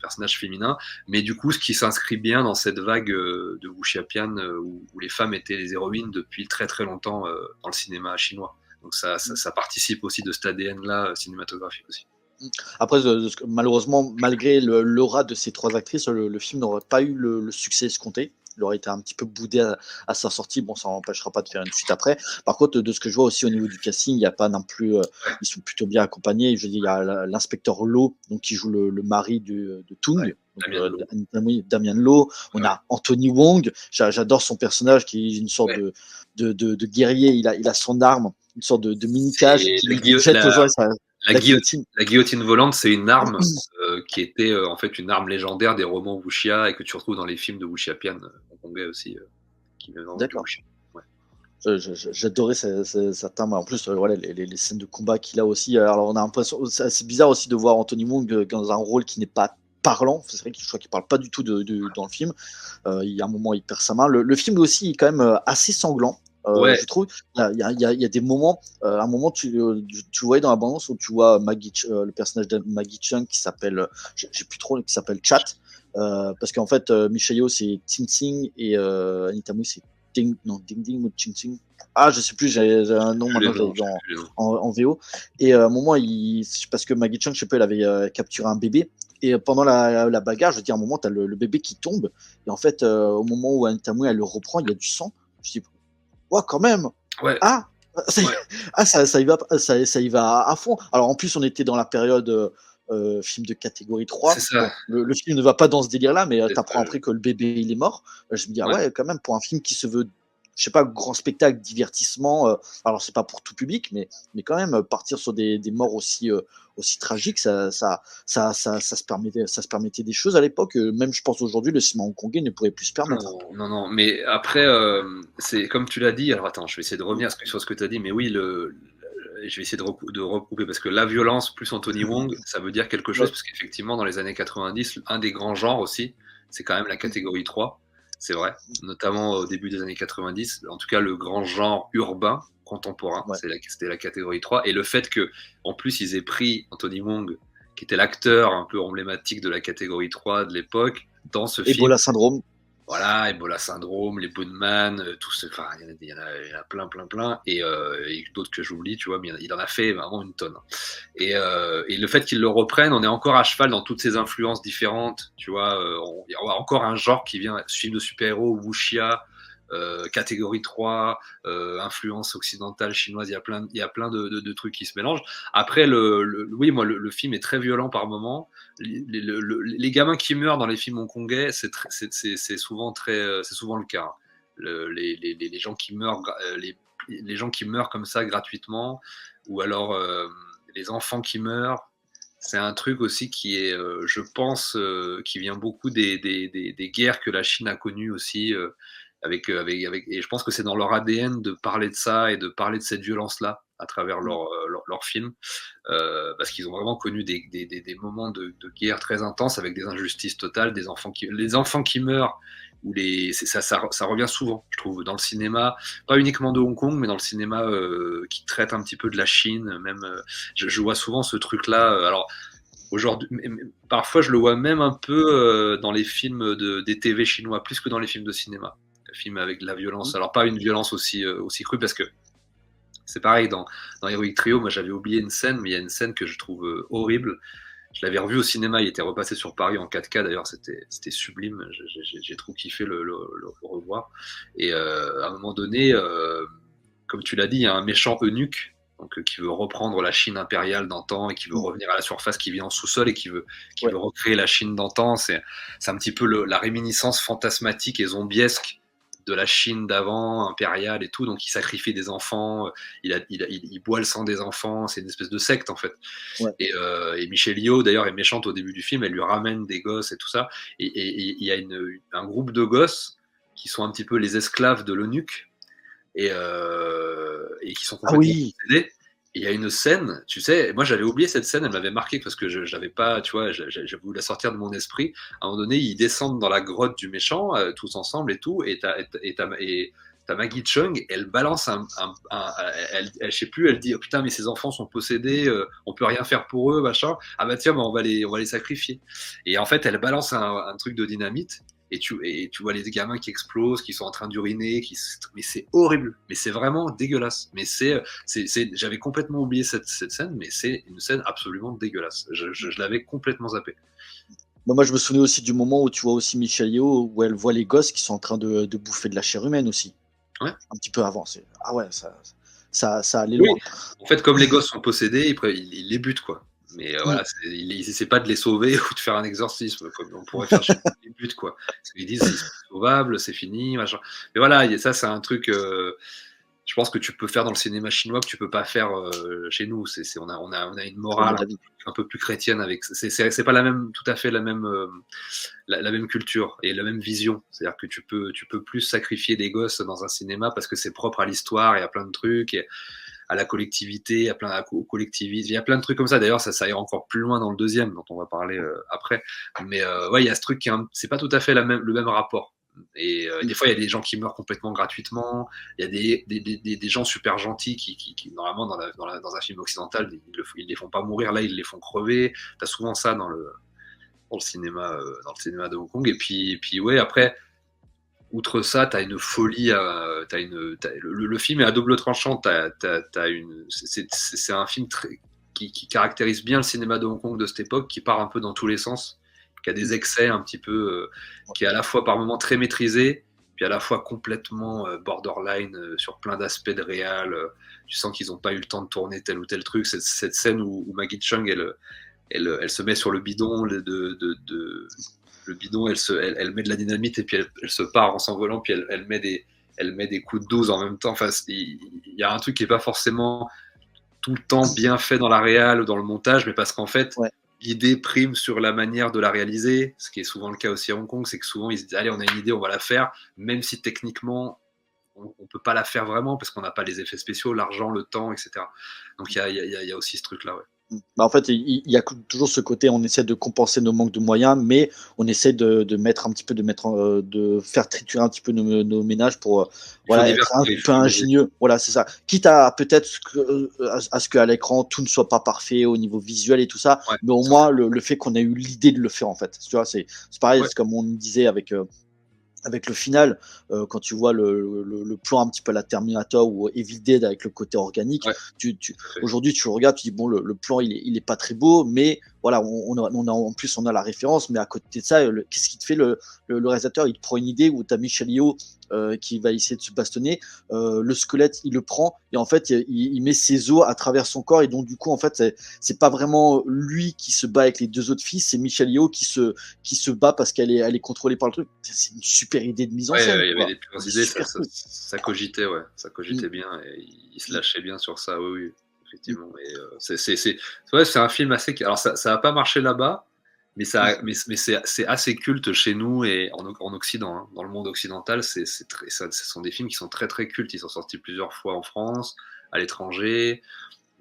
personnages féminins, mais du coup ce qui s'inscrit bien dans cette vague de wuxiapian où les femmes étaient les héroïnes depuis très très longtemps dans le cinéma chinois. Donc ça participe aussi de cet ADN-là cinématographique aussi. Après, malheureusement, malgré l'aura de ces trois actrices, le film n'aurait pas eu le succès escompté. Il aurait été un petit peu boudé à sa sortie. Bon, ça n'empêchera pas de faire une suite après. Par contre, de ce que je vois aussi au niveau du casting, il n'y a pas non plus. Ils sont plutôt bien accompagnés. Je veux dire, il y a l'inspecteur Lo, donc qui joue le mari de Tung. Damien Donc, Damien Lo. On a Anthony Wong. J'adore son personnage qui est une sorte de guerrier. Il a son arme, une sorte de mini-cage qui jette aux gens. La guillotine. La guillotine volante, c'est une arme qui était en fait une arme légendaire des romans wuxia et que tu retrouves dans les films de wuxiapian hongkongais aussi, qui viennent du D'accord. wuxia. Ouais. J'adorais cette arme. En plus, voilà, les scènes de combat qu'il a aussi. Alors, on a l'impression, c'est assez bizarre aussi de voir Anthony Wong dans un rôle qui n'est pas parlant. C'est vrai que je crois qu'il parle pas du tout dans le film. Il y a un moment, il perd sa main. Le film aussi est quand même assez sanglant. Ouais. Je trouve il y a des moments, un moment tu voyais dans l'abondance où tu vois le personnage de Maggie Chung qui s'appelle, j'ai plus trop, qui s'appelle Chat, parce qu'en fait Michelle Yeoh c'est Ting Ting et Anita Mui c'est Ding Ding ou Ting Ting. Ah, je sais plus, j'ai un nom maintenant, j'avais vu en VO. Et à un moment, parce que Maggie Chung, je sais pas, elle avait capturé un bébé. Et pendant la bagarre, je veux dire, à un moment, tu as le bébé qui tombe. Et en fait, au moment où Anita Mui, elle le reprend, il y a du sang. Je dis, ouais, quand même. Ouais. Ah, ça, ça y va à fond. Alors en plus, on était dans la période film de catégorie 3. C'est ça. Bon, le film ne va pas dans ce délire-là, mais tu apprends après que le bébé il est mort. Je me dis, ah ouais, quand même, pour un film qui se veut, je sais pas, grand spectacle, divertissement, alors c'est pas pour tout public, mais quand même, partir sur des morts aussi tragiques, ça se permettait des choses à l'époque. Même je pense aujourd'hui, le cinéma hongkongais ne pourrait plus se permettre. Non, mais après, c'est comme tu l'as dit. Alors attends, je vais essayer de revenir sur ce que tu as dit, mais oui, je vais essayer de recouper parce que la violence plus Anthony Wong, ça veut dire quelque chose, parce qu'effectivement, dans les années 90, un des grands genres aussi, c'est quand même la catégorie 3, c'est vrai, notamment au début des années 90, en tout cas le grand genre urbain contemporain, c'était la catégorie 3, et le fait que en plus ils aient pris Anthony Wong, qui était l'acteur un peu emblématique de la catégorie 3 de l'époque, dans ce film. Ebola syndrome. Voilà, Ebola syndrome, les Boonman, tout ce, enfin, il y en a plein, et d'autres que j'oublie, tu vois, mais il en a fait vraiment une tonne. Et le fait qu'ils le reprennent, on est encore à cheval dans toutes ces influences différentes, tu vois, il y a encore un genre qui vient, film de super-héros, wuxia, catégorie 3, influence occidentale, chinoise, il y a plein de trucs qui se mélangent. Après, oui, moi, le film est très violent par moments. Les gamins qui meurent dans les films hongkongais, c'est souvent le cas. Les gens qui meurent, les gens qui meurent comme ça gratuitement, ou alors les enfants qui meurent. C'est un truc aussi qui est, je pense, qui vient beaucoup des guerres que la Chine a connues aussi. Et je pense que c'est dans leur ADN de parler de ça et de parler de cette violence-là à travers leurs films, parce qu'ils ont vraiment connu des moments de guerre très intenses avec des injustices totales, les enfants qui meurent, ou ça revient souvent, je trouve, dans le cinéma, pas uniquement de Hong Kong, mais dans le cinéma qui traite un petit peu de la Chine, même. Je vois souvent ce truc-là. Alors aujourd'hui, parfois je le vois même un peu dans les films des TV chinois, plus que dans les films de cinéma. Les films avec de la violence. Alors pas une violence aussi crue, parce que c'est pareil dans Heroic Trio. Moi j'avais oublié une scène, mais il y a une scène que je trouve horrible. Je l'avais revu au cinéma, il était repassé sur Paris en 4K d'ailleurs, c'était sublime, j'ai trop kiffé le revoir. Et à un moment donné, comme tu l'as dit, il y a un méchant eunuque, donc, qui veut reprendre la Chine impériale d'antan et qui veut revenir à la surface, qui vit en sous-sol et qui veut recréer la Chine d'antan. C'est un petit peu la réminiscence fantasmatique et zombiesque de la Chine d'avant, impériale et tout. Donc il sacrifie des enfants, il boit le sang des enfants, c'est une espèce de secte en fait. Ouais. Et Michelle Yeoh d'ailleurs est méchante au début du film, elle lui ramène des gosses et tout ça. Et il y a un groupe de gosses qui sont un petit peu les esclaves de l'eunuque, et qui sont complètement possédés. Et il y a une scène, tu sais, moi j'avais oublié cette scène, elle m'avait marqué parce que j'avais pas, tu vois, j'avais voulu la sortir de mon esprit. À un moment donné, ils descendent dans la grotte du méchant, tous ensemble et tout, et t'as Maggie Chung, elle balance je sais plus, elle dit, oh putain, mais ces enfants sont possédés, on peut rien faire pour eux, machin. Ah bah tiens, bah, on va les sacrifier. Et en fait, elle balance un truc de dynamite. Et tu vois les gamins qui explosent, qui sont en train d'uriner, mais c'est horrible, mais c'est vraiment dégueulasse. Mais j'avais complètement oublié cette scène, mais c'est une scène absolument dégueulasse. Je l'avais complètement zappé. Moi, je me souvenais aussi du moment où tu vois aussi Michelle Yeoh, où elle voit les gosses qui sont en train de bouffer de la chair humaine aussi. Ouais. Un petit peu avant. Ah ouais, ça allait loin. En fait, comme les gosses sont possédés, il les bute, quoi. Mais voilà, il essaie pas de les sauver ou de faire un exorcisme, comme on pourrait faire chez les buts, quoi. Parce qu'ils disent c'est sauvable, c'est fini, machin. Mais voilà, ça c'est un truc, je pense que tu peux faire dans le cinéma chinois que tu peux pas faire chez nous. On a une morale un peu plus chrétienne avec. C'est pas tout à fait la même culture et la même vision. C'est-à-dire que tu peux plus sacrifier des gosses dans un cinéma parce que c'est propre à l'histoire et à plein de trucs. Et à la collectivité, au collectivisme, il y a plein de trucs comme ça. D'ailleurs, ça ira encore plus loin dans le deuxième, dont on va parler après. Mais ouais, il y a ce truc c'est pas tout à fait le même rapport. Et des fois, il y a des gens qui meurent complètement gratuitement. Il y a des gens super gentils qui normalement, dans un film occidental, ils les font pas mourir. Là, ils les font crever. T'as souvent ça dans le cinéma de Hong Kong. Et puis ouais, après, outre ça, tu as une folie. Le film est à double tranchant. C'est un film qui caractérise bien le cinéma de Hong Kong de cette époque, qui part un peu dans tous les sens, qui a des excès un petit peu, qui est à la fois par moments très maîtrisé, puis à la fois complètement borderline sur plein d'aspects de réal. Tu sens qu'ils n'ont pas eu le temps de tourner tel ou tel truc. Cette scène où Maggie Chung, elle se met sur le bidon le bidon, elle met de la dynamite et puis elle se part en s'envolant, puis elle met des coups de 12 en même temps. Enfin, il y a un truc qui est pas forcément tout le temps bien fait dans la réal ou dans le montage, mais parce qu'en fait, l'idée prime sur la manière de la réaliser, ce qui est souvent le cas aussi à Hong Kong, c'est que souvent ils se disent allez, on a une idée, on va la faire, même si techniquement on peut pas la faire vraiment parce qu'on n'a pas les effets spéciaux, l'argent, le temps, etc. Donc il y a aussi ce truc-là, ouais. En fait, il y a toujours ce côté, on essaie de compenser nos manques de moyens, mais on essaie de mettre un petit peu, de faire triturer un petit peu nos ménages pour être un peu ingénieux. Voilà, c'est ça. Quitte à peut-être à ce qu'à l'écran tout ne soit pas parfait au niveau visuel et tout ça, mais au moins le fait qu'on ait eu l'idée de le faire en fait. Tu vois, c'est pareil, c'est comme on disait avec le final, quand tu vois le plan un petit peu à la Terminator ou Evil Dead avec le côté organique, aujourd'hui tu le regardes, tu dis bon, le plan il est pas très beau, mais voilà, en plus on a la référence, mais à côté de ça, qu'est-ce qui te fait le réalisateur? Il te prend une idée où tu as Michelle Yeoh qui va essayer de se bastonner, le squelette il le prend et en fait il met ses os à travers son corps, et donc du coup en fait c'est pas vraiment lui qui se bat avec les deux autres filles, c'est Michelle Yeoh qui se bat parce qu'elle est contrôlée par le truc. C'est une super idée de mise en scène. Il y avait des pures idées, ça cogitait, ça cogitait bien, et il se lâchait bien sur ça, oui, effectivement. Et c'est un film assez. Alors ça a pas marché là-bas, mais c'est assez culte chez nous et en Occident, hein. Dans le monde occidental, ce sont des films qui sont très très cultes. Ils sont sortis plusieurs fois en France, à l'étranger.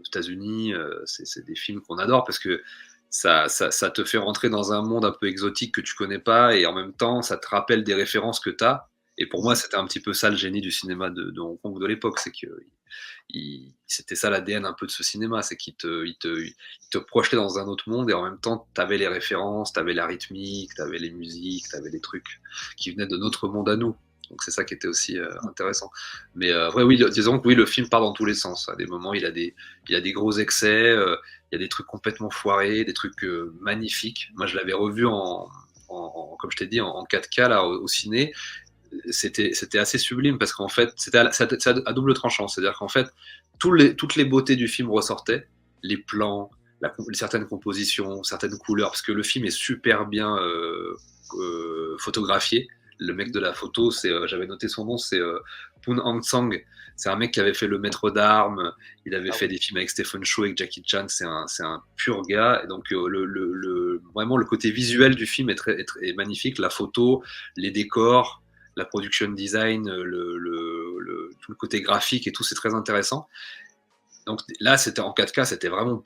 aux États-Unis. C'est des films qu'on adore parce que ça te fait rentrer dans un monde un peu exotique que tu connais pas et en même temps, ça te rappelle des références que tu as. Et pour moi, c'était un petit peu ça le génie du cinéma de Hong Kong de l'époque, c'est que c'était ça l'ADN un peu de ce cinéma, c'est qu'il te projetait dans un autre monde et en même temps, tu avais les références, tu avais la rythmique, tu avais les musiques, tu avais les trucs qui venaient de notre monde à nous. Donc c'est ça qui était aussi intéressant. Mais ouais, oui, disons que oui, le film part dans tous les sens. À des moments, il a des gros excès, il y a des trucs complètement foirés, des trucs magnifiques. Moi, je l'avais revu comme je t'ai dit, en 4K là, au ciné. C'était assez sublime parce qu'en fait, c'était à double tranchant. C'est-à-dire qu'en fait, toutes les beautés du film ressortaient, les plans, certaines compositions, certaines couleurs, parce que le film est super bien photographié. Le mec de la photo, j'avais noté son nom, c'est Poon Hang Sang. C'est un mec qui avait fait Le Maître d'Armes. Il avait fait des films avec Stephen Chow, avec Jackie Chan. C'est un pur gars. Et donc vraiment le côté visuel du film est magnifique. La photo, les décors, la production design, tout le côté graphique et tout, c'est très intéressant. Donc là, c'était en 4K, c'était vraiment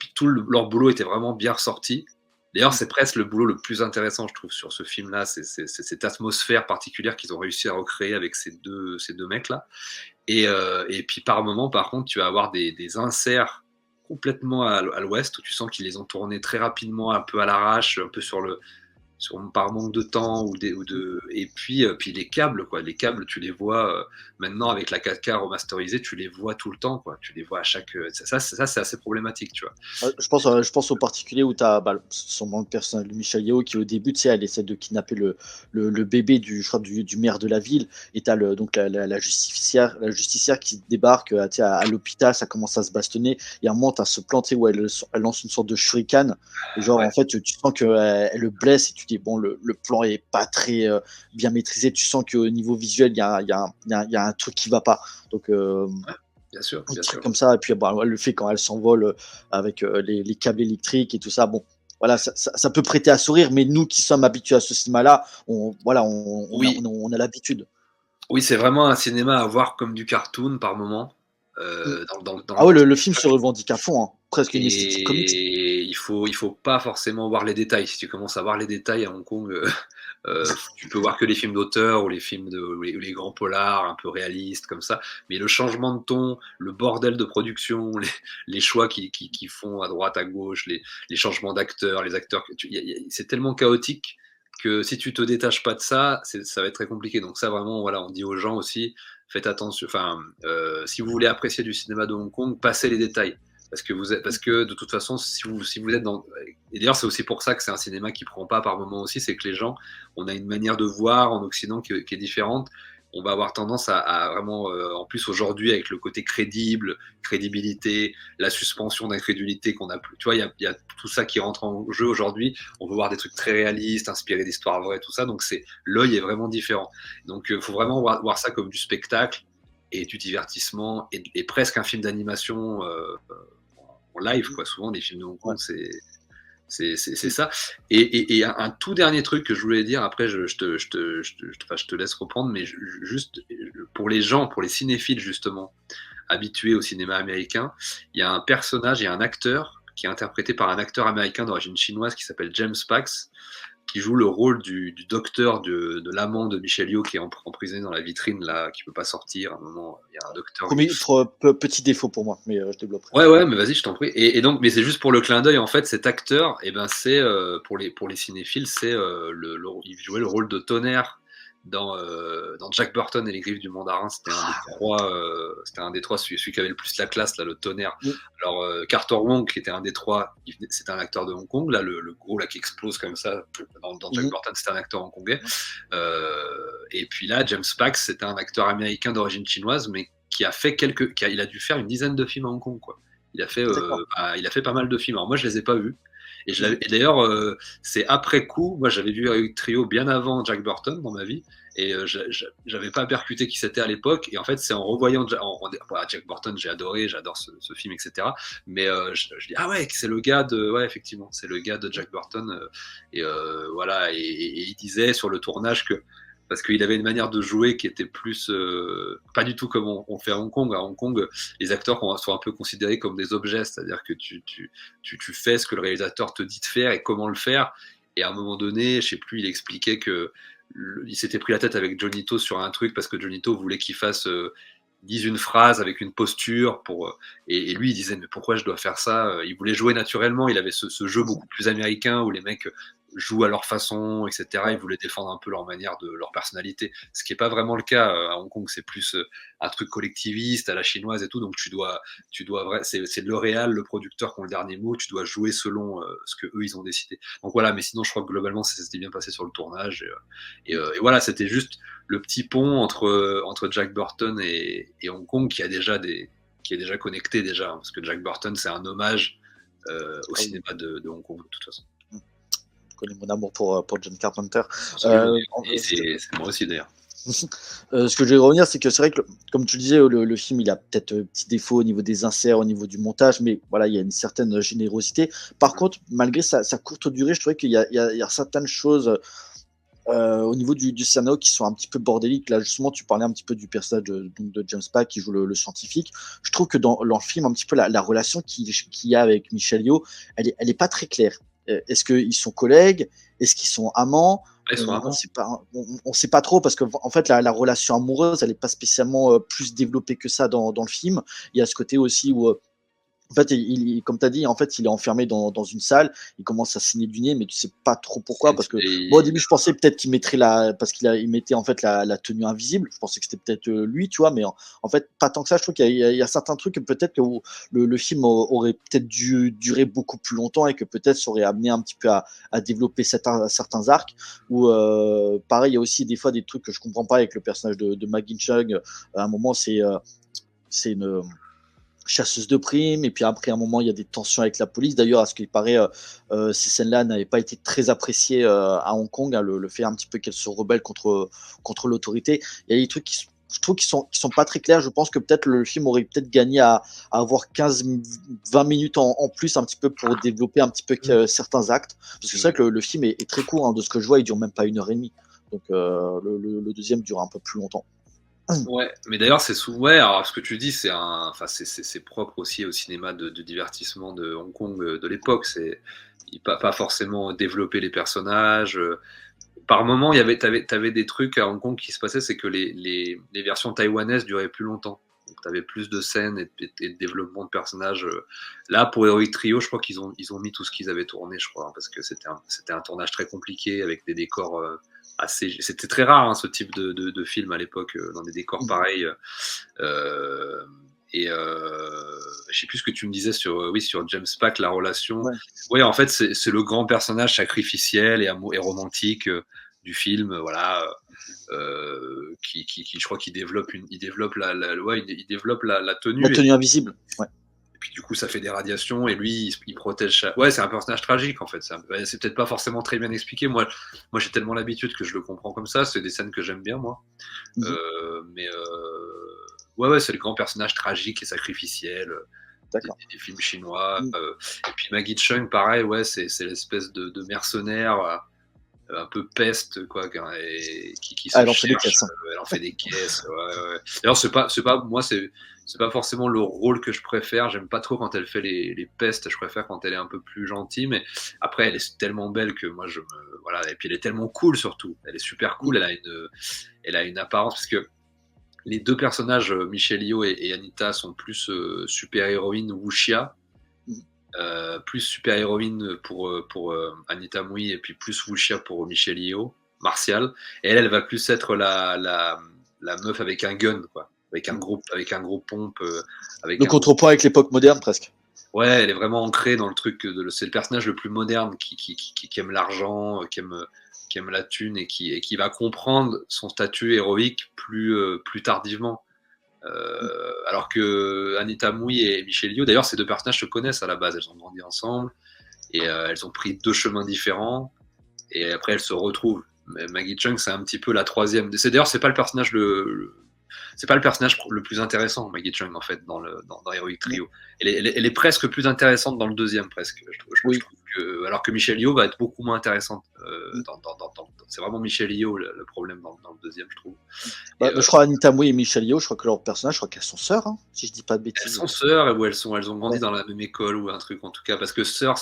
leur boulot était vraiment bien ressorti. D'ailleurs, c'est presque le boulot le plus intéressant, je trouve, sur ce film-là. C'est cette atmosphère particulière qu'ils ont réussi à recréer avec ces deux mecs-là. Et puis par moment, par contre, tu vas avoir des inserts complètement à l'ouest où tu sens qu'ils les ont tournés très rapidement, un peu à l'arrache, un peu par manque de temps et puis les câbles tu les vois maintenant avec la 4K remasterisée, tu les vois tout le temps quoi, tu les vois à chaque ça c'est assez problématique, tu vois. Je pense au particulier où tu as sûrement le personnage de Michel Yeo qui au début, tu sais, elle essaie de kidnapper le bébé je crois, du maire de la ville, et tu as donc la justicière qui débarque tu sais, à l'hôpital, ça commence à se bastonner, et à un moment tu as ce plan, tu sais, où elle lance une sorte de shuriken, et genre Ouais. en fait tu sens qu'elle le blesse, et tu dis bon, le plan est pas très bien maîtrisé, tu sens qu'au niveau visuel il y a un truc qui va pas, donc Bien sûr, un bien truc sûr. comme ça, et puis le fait quand elle s'envole avec les câbles électriques et tout ça, bon, voilà, ça peut prêter à sourire, mais nous qui sommes habitués à ce cinéma-là, Oui, on a l'habitude. oui, c'est vraiment un cinéma à voir comme du cartoon par moment, Mm. dans Ah le ouais, bon le film se spectacle. revendique à fond, hein. Presque une esthétique comics. Et il faut pas forcément voir les détails. Si tu commences à voir les détails à Hong Kong, tu peux voir que les films d'auteur ou les films ou les grands polars un peu réalistes comme ça. Mais le changement de ton, le bordel de production, les choix qu'ils font à droite, à gauche, les changements d'acteurs, les acteurs, c'est tellement chaotique que si tu te détaches pas de ça, ça va être très compliqué. Donc ça vraiment, voilà, on dit aux gens aussi, faites attention. Enfin, si vous voulez apprécier du cinéma de Hong Kong, passez les détails. Parce que de toute façon, si vous êtes dans. Et d'ailleurs, c'est aussi pour ça que c'est un cinéma qui prend pas par moment aussi, c'est que les gens, on a une manière de voir en Occident qui est différente. On va avoir tendance à vraiment, en plus aujourd'hui, avec le côté crédibilité, la suspension d'incrédulité qu'on a plus. Tu vois, il y a tout ça qui rentre en jeu aujourd'hui. On veut voir des trucs très réalistes, inspirés d'histoires vraies, tout ça. Donc, l'œil est vraiment différent. Donc, il faut vraiment voir ça comme du spectacle et du divertissement et presque un film d'animation en live, quoi. Souvent, les films de Hong Kong, Ouais. c'est ça. Et un tout dernier truc que je voulais dire, après, je te laisse reprendre, mais juste pour les gens, pour les cinéphiles, justement, habitués au cinéma américain, il y a un personnage, il y a un acteur qui est interprété par un acteur américain d'origine chinoise qui s'appelle James Pax, qui joue le rôle du docteur de l'amant de Michel Yeoh qui est emprisonné dans la vitrine, là, qui peut pas sortir. À un moment, il y a un docteur. Petit défaut pour moi, mais je développerai. Ouais, ouais, mais vas-y, je t'en prie. Et donc, mais c'est juste pour le clin d'œil, en fait, cet acteur, eh ben, c'est pour les cinéphiles, c'est il jouait le rôle de Tonnerre dans Jack Burton et les Griffes du Mandarin. C'était un des trois, celui qui avait le plus la classe, là, le Tonnerre. Mm. Alors Carter Wong, qui était un des trois, c'était un acteur de Hong Kong, là, le gros là qui explose comme ça dans Jack Burton, c'était un acteur hongkongais. Et puis là, James Pax, c'était un acteur américain d'origine chinoise, mais qui a fait il a dû faire une dizaine de films à Hong Kong, quoi. Il a fait pas mal de films. Alors moi, je les ai pas vus. Et d'ailleurs, c'est après coup, moi j'avais vu Eric Trio bien avant Jack Burton dans ma vie, et j'avais pas percuté qui c'était à l'époque. Et en fait, c'est en revoyant Jack Burton, j'adore ce film, etc. Mais je dis ah ouais, c'est le gars ouais, effectivement, c'est le gars de Jack Burton. Voilà, et il disait sur le tournage que parce qu'il avait une manière de jouer qui était plus pas du tout comme on fait à Hong Kong. À Hong Kong, les acteurs sont un peu considérés comme des objets, c'est-à-dire que tu fais ce que le réalisateur te dit de faire et comment le faire. Et à un moment donné, je sais plus, il expliquait que il s'était pris la tête avec Johnny To sur un truc parce que Johnny To voulait qu'il fasse dise une phrase avec une posture pour et lui il disait mais pourquoi je dois faire ça, il voulait jouer naturellement, il avait ce jeu beaucoup plus américain où les mecs jouent à leur façon, etc. Ils voulaient défendre un peu leur manière de leur personnalité, ce qui est pas vraiment le cas à Hong Kong. C'est plus un truc collectiviste à la chinoise et tout, donc c'est le réal, le producteur qui ont le dernier mot, tu dois jouer selon ce que eux ils ont décidé. Donc voilà, mais sinon je crois que globalement ça s'était bien passé sur le tournage et voilà, c'était juste le petit pont entre Jack Burton et Hong Kong qui est déjà connecté déjà, hein, parce que Jack Burton c'est un hommage au cinéma de Hong Kong de toute façon. Je connais mon amour pour John Carpenter. Et c'est moi aussi d'ailleurs. Ce que je vais revenir, c'est que c'est vrai que, comme tu disais, le film, il a peut-être petits défauts au niveau des inserts, au niveau du montage, mais voilà, il y a une certaine générosité. Par contre, malgré sa courte durée, je trouvais qu'il y a certaines choses au niveau du scénario qui sont un petit peu bordéliques. Là, justement, tu parlais un petit peu du personnage de James Pack qui joue le scientifique. Je trouve que dans le film, un petit peu la relation qu'il y a avec Michelle Yeoh, elle est pas très claire. Est-ce qu'ils sont collègues? Est-ce qu'ils sont amants? Ils sont amants. On sait pas trop parce que en fait la relation amoureuse elle est pas spécialement plus développée que ça dans le film. Il y a ce côté aussi où en fait, comme tu as dit, en fait, il est enfermé dans une salle, il commence à saigner du nez, mais tu sais pas trop pourquoi, parce que moi, au début, je pensais peut-être qu'il mettrait parce il mettait en fait la tenue invisible, je pensais que c'était peut-être lui, tu vois, mais en fait, pas tant que ça, je trouve qu'il y a certains trucs que peut-être que le film aurait peut-être dû durer beaucoup plus longtemps et que peut-être ça aurait amené un petit peu à développer certains arcs, ou pareil, il y a aussi des fois des trucs que je comprends pas avec le personnage de Maggie Cheung. À un moment, c'est une chasseuse de primes, et puis après, à un moment, il y a des tensions avec la police. D'ailleurs, à ce qu'il paraît, ces scènes-là n'avaient pas été très appréciées à Hong Kong, hein, le fait un petit peu qu'elle se rebelle contre l'autorité. Il y a des trucs je trouve qui sont pas très clairs. Je pense que peut-être le film aurait peut-être gagné à avoir 15-20 minutes en plus, un petit peu pour développer un petit peu certains actes. Parce que c'est vrai que le film est très court, hein, de ce que je vois, il dure même pas 1h30. Donc le deuxième dure un peu plus longtemps. Ouais, mais d'ailleurs, c'est souvent. Ouais, alors ce que tu dis, c'est propre aussi au cinéma de divertissement de Hong Kong de l'époque. C'est pas forcément développer les personnages. Par moment, t'avais des trucs à Hong Kong qui se passaient, c'est que les versions taïwanaises duraient plus longtemps. Donc, t'avais plus de scènes et de développement de personnages. Là, pour Heroic Trio, je crois qu'ils ont mis tout ce qu'ils avaient tourné, je crois, hein, parce que c'était un tournage très compliqué avec des décors c'était très rare, hein, ce type de film à l'époque, dans des décors pareils. Je sais plus ce que tu me disais sur James Pack, la relation. Ouais, en fait, c'est le grand personnage sacrificiel et romantique du film, voilà. Je crois qu'il développe il développe la tenue. La tenue invisible. Ouais. Et puis du coup, ça fait des radiations et lui, il protège. Ouais, c'est un personnage tragique en fait. C'est peut-être pas forcément très bien expliqué. Moi, j'ai tellement l'habitude que je le comprends comme ça. C'est des scènes que j'aime bien, moi. Ouais, c'est le grand personnage tragique et sacrificiel des films chinois. Et puis Maggie Cheung, pareil, ouais, c'est l'espèce de mercenaire un peu peste, quoi, qui se elle en fait des caisses. Elle en fait des caisses. Ouais. D'ailleurs, c'est pas forcément le rôle que je préfère. J'aime pas trop quand elle fait les pestes. Je préfère quand elle est un peu plus gentille. Mais après, elle est tellement belle que moi, voilà. Et puis, elle est tellement cool, surtout. Elle est super cool. Elle a une apparence, parce que les deux personnages, Michelle Yeoh et Anita, sont plus super-héroïnes wuxia. Plus super-héroïne pour Anita Mui, et puis plus wuxia pour Michelle Yeoh, martial. Et elle va plus être la meuf avec un gun, quoi. Avec un gros pompe. Le contrepoids avec l'époque moderne, presque. Ouais, elle est vraiment ancrée dans le truc. C'est le personnage le plus moderne qui aime l'argent, qui aime la thune, et qui va comprendre son statut héroïque plus tardivement. Alors que Anita Mui et Michelle Yeoh, d'ailleurs, ces deux personnages se connaissent à la base. Elles ont grandi ensemble et elles ont pris deux chemins différents. Et après, elles se retrouvent. Mais Maggie Cheung, c'est un petit peu la troisième. D'ailleurs, c'est pas le personnage c'est pas le personnage le plus intéressant, Maggie Cheung, en fait, dans Heroic Trio. Elle est presque plus intéressante dans le deuxième, presque. Je trouve alors que Michelle Yeoh va être beaucoup moins intéressante. C'est vraiment Michelle Yeoh le problème dans le deuxième, je trouve. Je crois Anita Mui et Michelle Yeoh, je crois que leurs personnages, je crois qu'elles sont sœurs, hein, si je dis pas de elles bêtises. sont sœurs ou elles ont grandi Ouais. dans la même école ou un truc en tout cas, parce que sœur,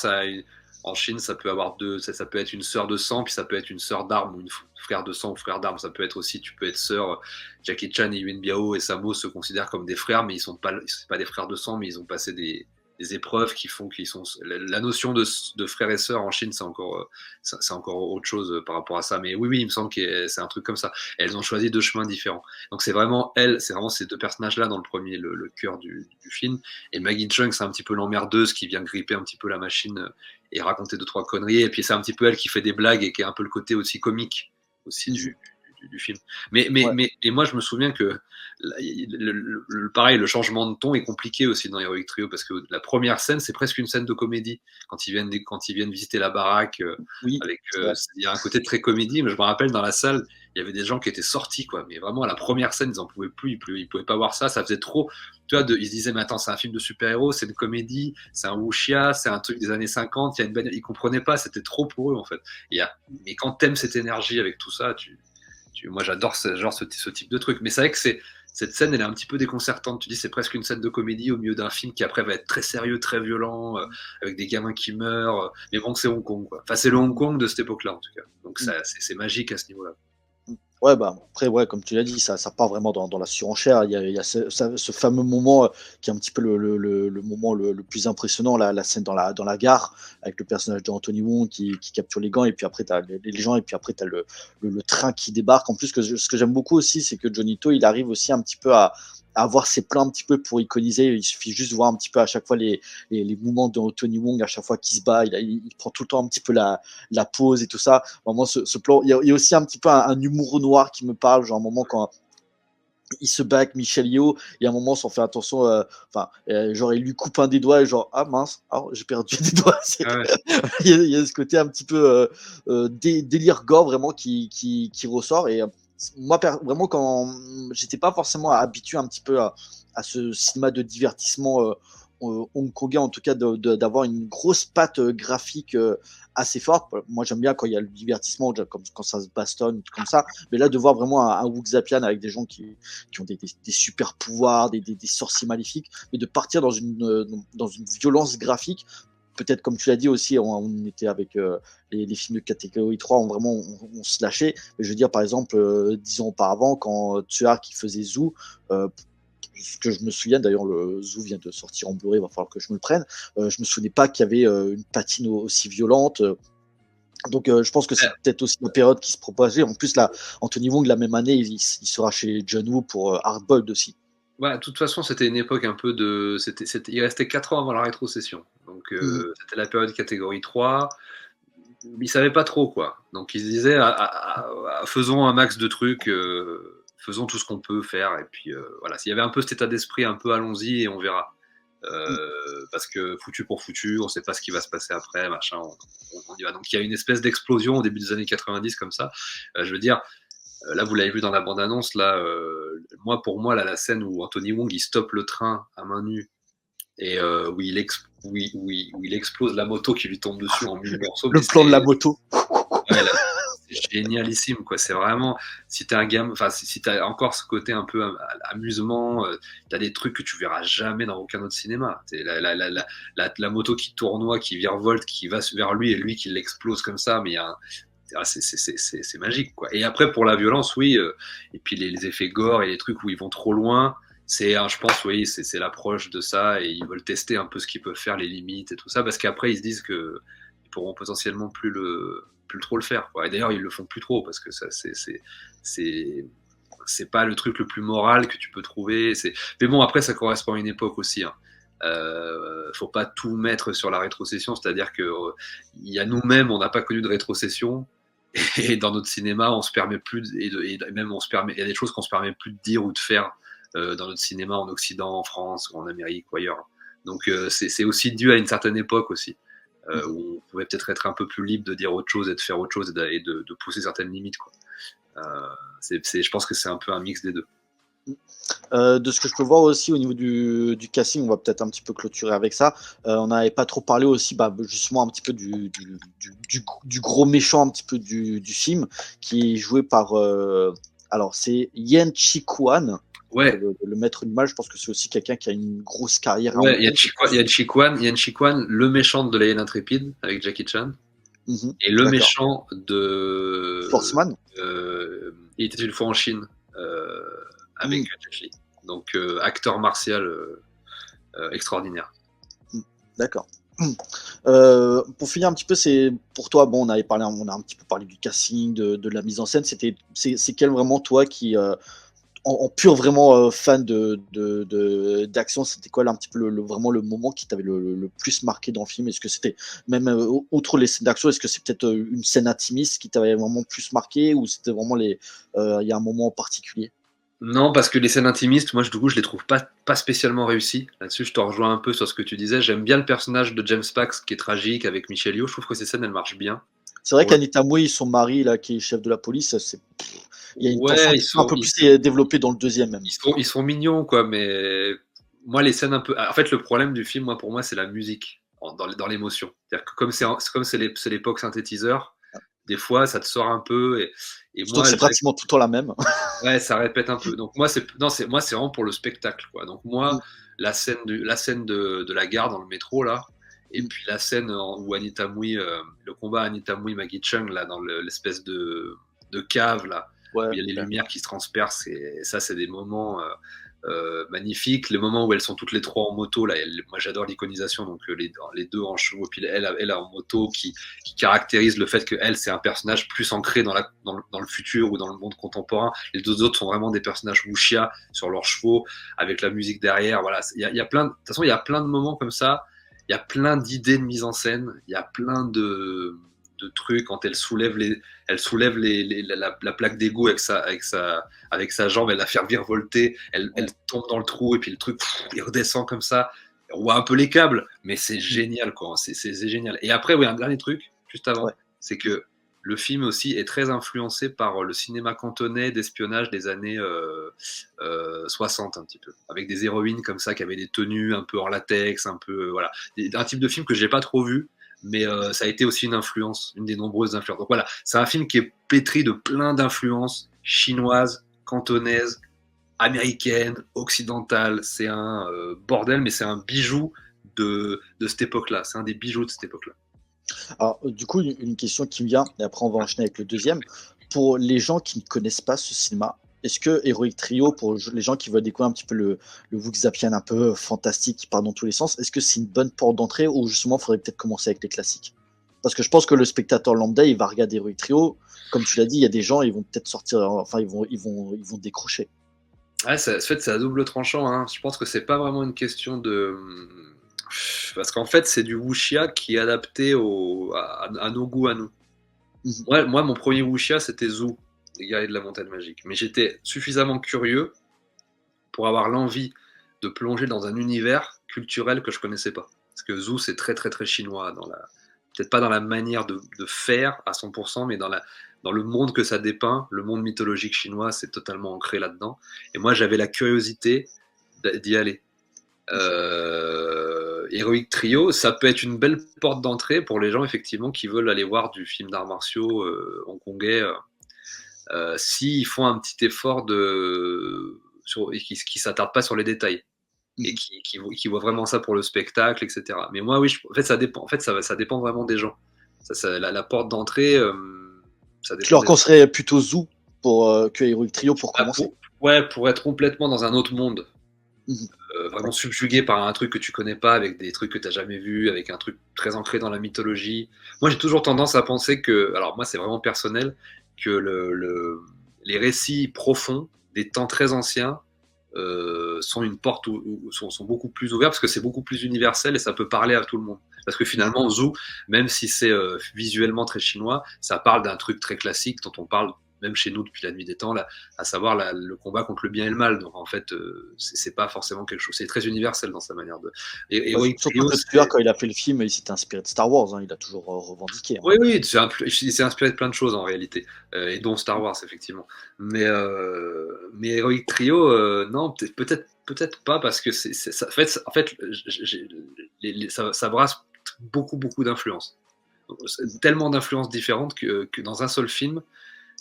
en Chine, ça peut avoir ça peut être une sœur de sang, puis ça peut être une sœur d'armes ou une frère de sang ou frère d'armes. Ça peut être aussi, tu peux être sœur. Jackie Chan et Yuen Biao et Sammo se considèrent comme des frères, mais c'est pas des frères de sang, mais ils ont passé des épreuves qui font qu'ils sont. La notion de frères et sœurs en Chine, c'est encore autre chose par rapport à ça. Mais oui, il me semble que c'est un truc comme ça. Elles ont choisi deux chemins différents. Donc c'est vraiment ces deux personnages-là dans le premier, le cœur du film. Et Maggie Cheung, c'est un petit peu l'emmerdeuse qui vient gripper un petit peu la machine et raconter deux, trois conneries. Et puis c'est un petit peu elle qui fait des blagues et qui est un peu le côté aussi comique aussi du film. Mais moi, je me souviens que pareil, le changement de ton est compliqué aussi dans Heroic Trio parce que la première scène, c'est presque une scène de comédie. Quand ils viennent visiter la baraque, Oui, il y a un côté très comédie, mais je me rappelle dans la salle, il y avait des gens qui étaient sortis, quoi. Mais vraiment, à la première scène, ils en pouvaient plus, ils pouvaient pas voir ça, ça faisait trop. Tu vois, ils se disaient, mais attends, c'est un film de super-héros, c'est une comédie, c'est un wuxia, c'est un truc des années 50, il y a une bagnole. Ils comprenaient pas, c'était trop pour eux, en fait. Mais quand t'aimes cette énergie avec tout ça, moi, j'adore ce type de truc. Mais c'est vrai que cette scène, elle est un petit peu déconcertante. Tu dis, c'est presque une scène de comédie au milieu d'un film qui après va être très sérieux, très violent, avec des gamins qui meurent. Mais bon, c'est Hong Kong, quoi. Enfin, c'est le Hong Kong de cette époque-là, en tout cas. Donc, c'est magique à ce niveau-là. Ouais, après, ouais, comme tu l'as dit, ça part vraiment dans la surenchère. Il y a ce fameux moment qui est un petit peu le moment le plus impressionnant, la scène dans la gare, avec le personnage d'Anthony Wong qui capture les gants, et puis après, tu as les gens, et puis après, tu as le train qui débarque. En plus, ce que j'aime beaucoup aussi, c'est que Johnny To, il arrive aussi un petit peu à avoir ses plans un petit peu pour iconiser. Il suffit juste de voir un petit peu à chaque fois les mouvements de Tony Wong, à chaque fois qu'il se bat, il prend tout le temps un petit peu la pause et tout ça. Vraiment, ce plan, il y a aussi un petit peu un humour noir qui me parle, genre un moment quand il se bat avec Michel Yeoh, et à un moment sans faire attention, genre il lui coupe un des doigts et genre ah mince, j'ai perdu des doigts. Ah ouais. Il y a ce côté un petit peu délire gore vraiment qui ressort. Et moi vraiment, quand j'étais pas forcément habitué un petit peu à ce cinéma de divertissement hongkongais, en tout cas d'avoir une grosse patte graphique assez forte. Moi j'aime bien quand il y a le divertissement, comme quand ça se bastonne comme ça, mais là de voir vraiment un Wuxian avec des gens qui ont des super pouvoirs, des sorciers maléfiques, mais de partir dans une violence graphique. Peut-être, comme tu l'as dit aussi, on était avec les films de catégorie 3, on se lâchait. Mais je veux dire, par exemple, 10 ans auparavant, quand Tsuar qui faisait Zoo, ce que je me souviens, d'ailleurs, le Zoo vient de sortir en Blu-ray, il va falloir que je me le prenne. Je me souvenais pas qu'il y avait une patine aussi violente. Donc, je pense que c'est peut-être aussi une période qui se propageait. En plus, là, Anthony Wong, la même année, il sera chez John Woo pour Hardboiled aussi. Ouais, de toute façon, c'était une époque un peu de. Il restait 4 ans avant la rétrocession. Donc, c'était la période catégorie 3. Ils savaient pas trop, quoi. Donc, ils se disaient faisons un max de trucs, faisons tout ce qu'on peut faire. Et puis, voilà. S'il y avait un peu cet état d'esprit, un peu allons-y et on verra. Parce que foutu pour foutu, on sait pas ce qui va se passer après, machin, on y va. Donc, il y a une espèce d'explosion au début des années 90, comme ça. Je veux dire. Là, vous l'avez vu dans la bande-annonce, là, pour moi, là, la scène où Anthony Wong il stoppe le train à main nue et où il explose la moto qui lui tombe dessus en mille morceaux. Le plan de la moto. Ouais, là, c'est génialissime, quoi. C'est vraiment, si t'es un gamin, enfin, si t'as encore ce côté un peu amusement, t'as des trucs que tu verras jamais dans aucun autre cinéma. C'est la moto qui tournoie, qui virevolte, qui va vers lui et lui qui l'explose comme ça, mais il y a c'est magique, quoi. Et après, pour la violence, oui, et puis les effets gore et les trucs où ils vont trop loin, je pense, oui, c'est l'approche de ça, et ils veulent tester un peu ce qu'ils peuvent faire, les limites et tout ça, parce qu'après, ils se disent que ils pourront potentiellement plus trop le faire, quoi. Et d'ailleurs, ils le font plus trop, parce que ça, c'est pas le truc le plus moral que tu peux trouver. Mais bon, après, ça correspond à une époque aussi, hein. Faut pas tout mettre sur la rétrocession, c'est-à-dire que il y a nous-mêmes, on n'a pas connu de rétrocession, et dans notre cinéma, on se permet plus, et même il y a des choses qu'on se permet plus de dire ou de faire dans notre cinéma en Occident, en France, ou en Amérique ou ailleurs. Donc c'est aussi dû à une certaine époque aussi, où on pouvait peut-être être un peu plus libre de dire autre chose et de faire autre chose et de pousser certaines limites, quoi. Je pense que c'est un peu un mix des deux. De ce que je peux voir aussi au niveau du casting, on va peut-être un petit peu clôturer avec ça. On n'avait pas trop parlé aussi, justement, un petit peu du gros méchant un petit peu du film, qui est joué par Alors, c'est Yen Chi-kwan, Ouais, le maître du mal. Je pense que c'est aussi quelqu'un qui a une grosse carrière à Hong ouais, Kong. Yan Chi Kwan, le méchant de La Hyène Intrépide avec Jackie Chan, Mhm. et le D'accord. méchant de Forceman. Il était une fois en Chine avec Mm. Jet Li. Donc acteur martial extraordinaire. Mm. D'accord. Mm. Pour finir un petit peu, c'est pour toi. Bon, on a un petit peu parlé du casting, de la mise en scène. C'est quel vraiment toi qui, en pur vraiment fan d'action, c'était quoi là, un petit peu vraiment le moment qui t'avait le plus marqué dans le film? Est-ce que c'était même outre les scènes d'action, est-ce que c'est peut-être une scène intimiste qui t'avait vraiment plus marqué, ou c'était vraiment il y a un moment en particulier? Non, parce que les scènes intimistes, moi, du coup, je les trouve pas spécialement réussies. Là-dessus, je te rejoins un peu sur ce que tu disais. J'aime bien le personnage de James Pax, qui est tragique, avec Michelle Yeoh. Je trouve que ces scènes, elles marchent bien. C'est vrai Pour le- qu'Anita Mui, son mari là, qui est chef de la police, il y a une tension Ouais, qui est un peu plus développée dans le deuxième même. ils sont mignons, quoi, mais moi, les scènes un peu. En fait, le problème du film, moi, pour moi, c'est la musique, dans l'émotion. C'est-à-dire que comme c'est l'époque synthétiseur, des fois, ça te sort un peu. Et Surtout que moi, c'est pratiquement tout le temps la même. ouais, ça répète un peu. Donc moi, c'est vraiment pour le spectacle, quoi. Donc moi, la scène de la gare dans le métro là, et puis la scène où Anita Mui, le combat Anita Mui Maggie Chung là dans l'espèce de cave là, où Ouais, il y a les ouais. lumières qui se transpercent, et ça, c'est des moments magnifiques. Les moments où elles sont toutes les trois en moto là, moi j'adore l'iconisation, donc les deux en chevaux, puis elle en moto, qui caractérise le fait que elle, c'est un personnage plus ancré dans le futur ou dans le monde contemporain. Les deux autres sont vraiment des personnages wuxia sur leurs chevaux, avec la musique derrière. Voilà, il y a plein de toute façon, il y a plein de moments comme ça. Il y a plein d'idées de mise en scène. Il y a plein de trucs quand elle soulève la plaque d'égout avec sa jambe, elle la fait virevolter, elle tombe dans le trou, et puis le truc, il redescend comme ça. On voit un peu les câbles, mais c'est génial, quoi. C'est génial. Et après, oui, un dernier truc, juste avant, Ouais. c'est que le film aussi est très influencé par le cinéma cantonais d'espionnage des années 60, un petit peu, avec des héroïnes comme ça qui avaient des tenues un peu en latex, un peu voilà, un type de film que j'ai pas trop vu, mais ça a été aussi une influence, une des nombreuses influences. Donc voilà, c'est un film qui est pétri de plein d'influences chinoises, cantonaises, américaines, occidentales. C'est un bordel, mais c'est un bijou de cette époque-là. C'est un des bijoux de cette époque-là. Alors, du coup, une question qui me vient, et après on va enchaîner avec le deuxième. Pour les gens qui ne connaissent pas ce cinéma, est-ce que Heroic Trio, pour les gens qui veulent découvrir un petit peu le Wu Zapien un peu fantastique qui part dans tous les sens, est-ce que c'est une bonne porte d'entrée, ou justement il faudrait peut-être commencer avec les classiques? Parce que je pense que le spectateur lambda, il va regarder Heroic Trio. Comme tu l'as dit, il y a des gens, ils vont peut-être sortir, enfin, ils vont décrocher. Ouais, en fait, c'est à double tranchant, hein. Je pense que c'est pas vraiment une question de. Parce qu'en fait, c'est du wuxia qui est adapté à nos goûts, à nous. Mhm. Moi, mon premier wuxia, c'était Zou, les guerriers de la montagne magique. Mais j'étais suffisamment curieux pour avoir l'envie de plonger dans un univers culturel que je connaissais pas. Parce que Zou, c'est très, très, très chinois. Peut-être pas dans la manière de faire à 100%, mais dans le monde que ça dépeint, le monde mythologique chinois, c'est totalement ancré là-dedans. Et moi, j'avais la curiosité d'y aller. Heroic Trio, ça peut être une belle porte d'entrée pour les gens effectivement qui veulent aller voir du film d'arts martiaux hongkongais, s'ils font un petit effort et qui s'attardent pas sur les détails, et Mhm. qui voient vraiment ça pour le spectacle, etc. Mais moi, oui, en fait, ça dépend. En fait, ça dépend vraiment des gens. La porte d'entrée, ça Tu dépend leur des gens. conseillerais plutôt Zoo que Heroic Trio pour Ah, commencer? ouais, pour être complètement dans un autre monde, Mhm. vraiment D'accord. subjugué par un truc que tu connais pas, avec des trucs que tu n'as jamais vus, avec un truc très ancré dans la mythologie. Moi, j'ai toujours tendance à penser que, alors moi, c'est vraiment personnel, que les récits profonds des temps très anciens sont une porte sont beaucoup plus ouverts, parce que c'est beaucoup plus universel et ça peut parler à tout le monde. Parce que Mhm. finalement, Zou, même si c'est visuellement très chinois, ça parle d'un truc très classique dont on parle même chez nous depuis la nuit des temps, là, à savoir le combat contre le bien et le mal. Donc en fait, c'est pas forcément quelque chose. C'est très universel dans sa manière de. Et Bah, Heroic surtout Trio, que Stuart, c'est. quand il a fait le film, il s'était inspiré de Star Wars, hein, il a toujours revendiqué, hein. Oui, oui, il s'est inspiré de plein de choses en réalité, et dont Star Wars effectivement. Mais Heroic Trio, non, peut-être pas, parce que en fait, ça brasse beaucoup d'influences. Mhm. Tellement d'influences différentes que dans un seul film,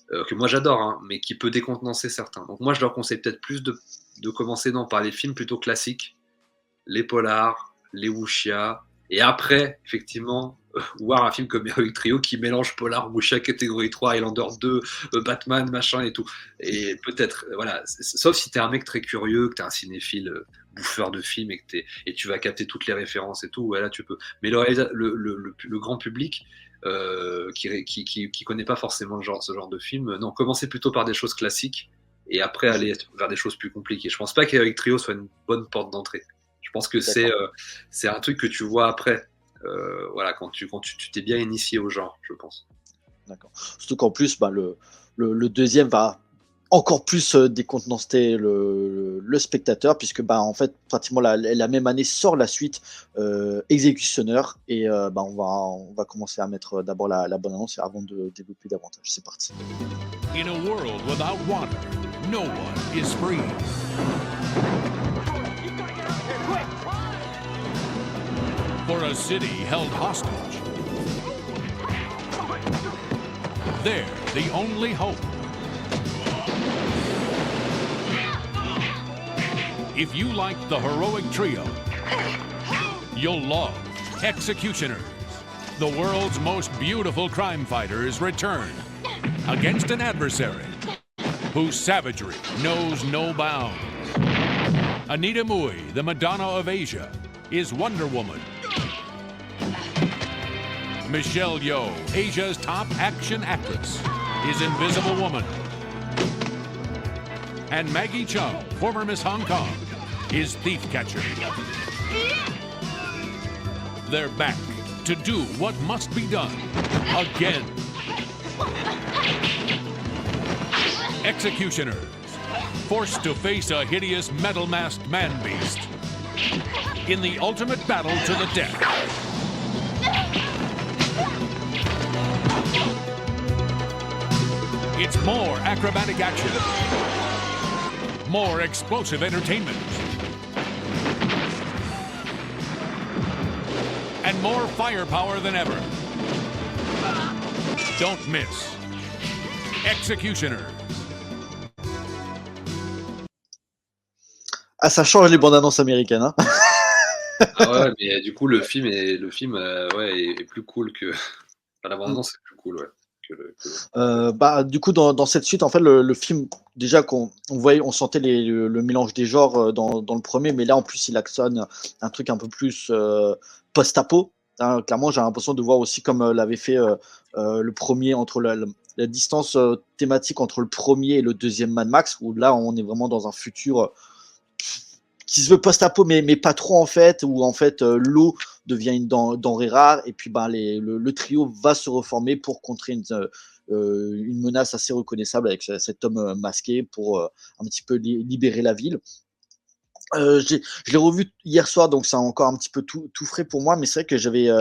que moi j'adore, hein, mais qui peut décontenancer certains. Donc moi je leur conseille peut-être plus de commencer par les films plutôt classiques, les polars, les wuxia, et après, effectivement, voir un film comme Heroic Trio qui mélange polar, wuxia, catégorie 3, Highlander 2, Batman, machin et tout. Et peut-être, voilà, sauf si t'es un mec très curieux, que t'es un cinéphile bouffeur de films et tu vas capter toutes les références et tout, voilà, tu peux. Mais le grand public, qui connaît pas forcément ce genre de film, non, commencez plutôt par des choses classiques et après aller vers des choses plus compliquées. Je pense pas qu'Heroic Trio soit une bonne porte d'entrée. Je pense que c'est un truc que tu vois après, voilà, quand tu t'es bien initié au genre, je pense. D'accord. Surtout qu'en plus, le deuxième va encore plus décontenancer le spectateur, puisque en fait, pratiquement la même année sort la suite Executioner, et on va commencer à mettre d'abord la bonne annonce avant de développer davantage. C'est parti. In a world without water, no one is free. For a city held hostage, they're the only hope. If you like the Heroic Trio, you'll love Executioners. The world's most beautiful crime fighters return against an adversary whose savagery knows no bounds. Anita Mui, the Madonna of Asia, is Wonder Woman. Michelle Yeoh, Asia's top action actress, is Invisible Woman. And Maggie Chung, former Miss Hong Kong, is Thief Catcher. They're back to do what must be done again. Executioners, forced to face a hideous metal-masked man-beast in the ultimate battle to the death. It's more acrobatic action, more explosive entertainment, and more firepower than ever. Don't miss Executioners. Ah, ça change les bandes annonces américaines, hein. Ah ouais, mais du coup, le film est plus cool que. Enfin, la bande annonce est plus cool, ouais. Du coup, dans cette suite, en fait, le film, déjà on sentait le mélange des genres dans le premier, mais là en plus il actionne un truc un peu plus post-apo, hein. Clairement, j'ai l'impression de voir aussi comme l'avait fait le premier, entre la distance thématique entre le premier et le deuxième Mad Max, où là on est vraiment dans un futur qui se veut post-apo, mais pas trop en fait, où en fait l'eau devient une denrée rare, et puis le trio va se reformer pour contrer une menace assez reconnaissable avec cet homme masqué pour un petit peu libérer la ville. Je l'ai revu hier soir, donc c'est encore un petit peu tout frais pour moi, mais c'est vrai que j'avais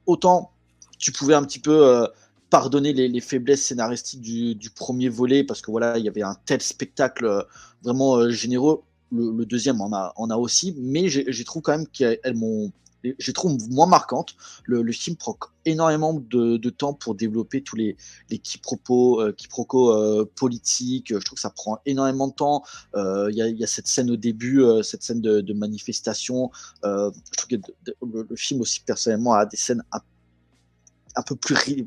autant tu pouvais un petit peu pardonner les faiblesses scénaristiques du premier volet, parce que voilà, il y avait un tel spectacle vraiment généreux. Le deuxième en a aussi, mais j'ai trouve quand même qu'elles m'ont, je trouve moins marquante. Le film prend énormément de temps pour développer tous les quiproquos politiques. Je trouve que ça prend énormément de temps. Il y a cette scène au début, cette scène de manifestation. Je trouve que le film aussi, personnellement, a des scènes un peu plus,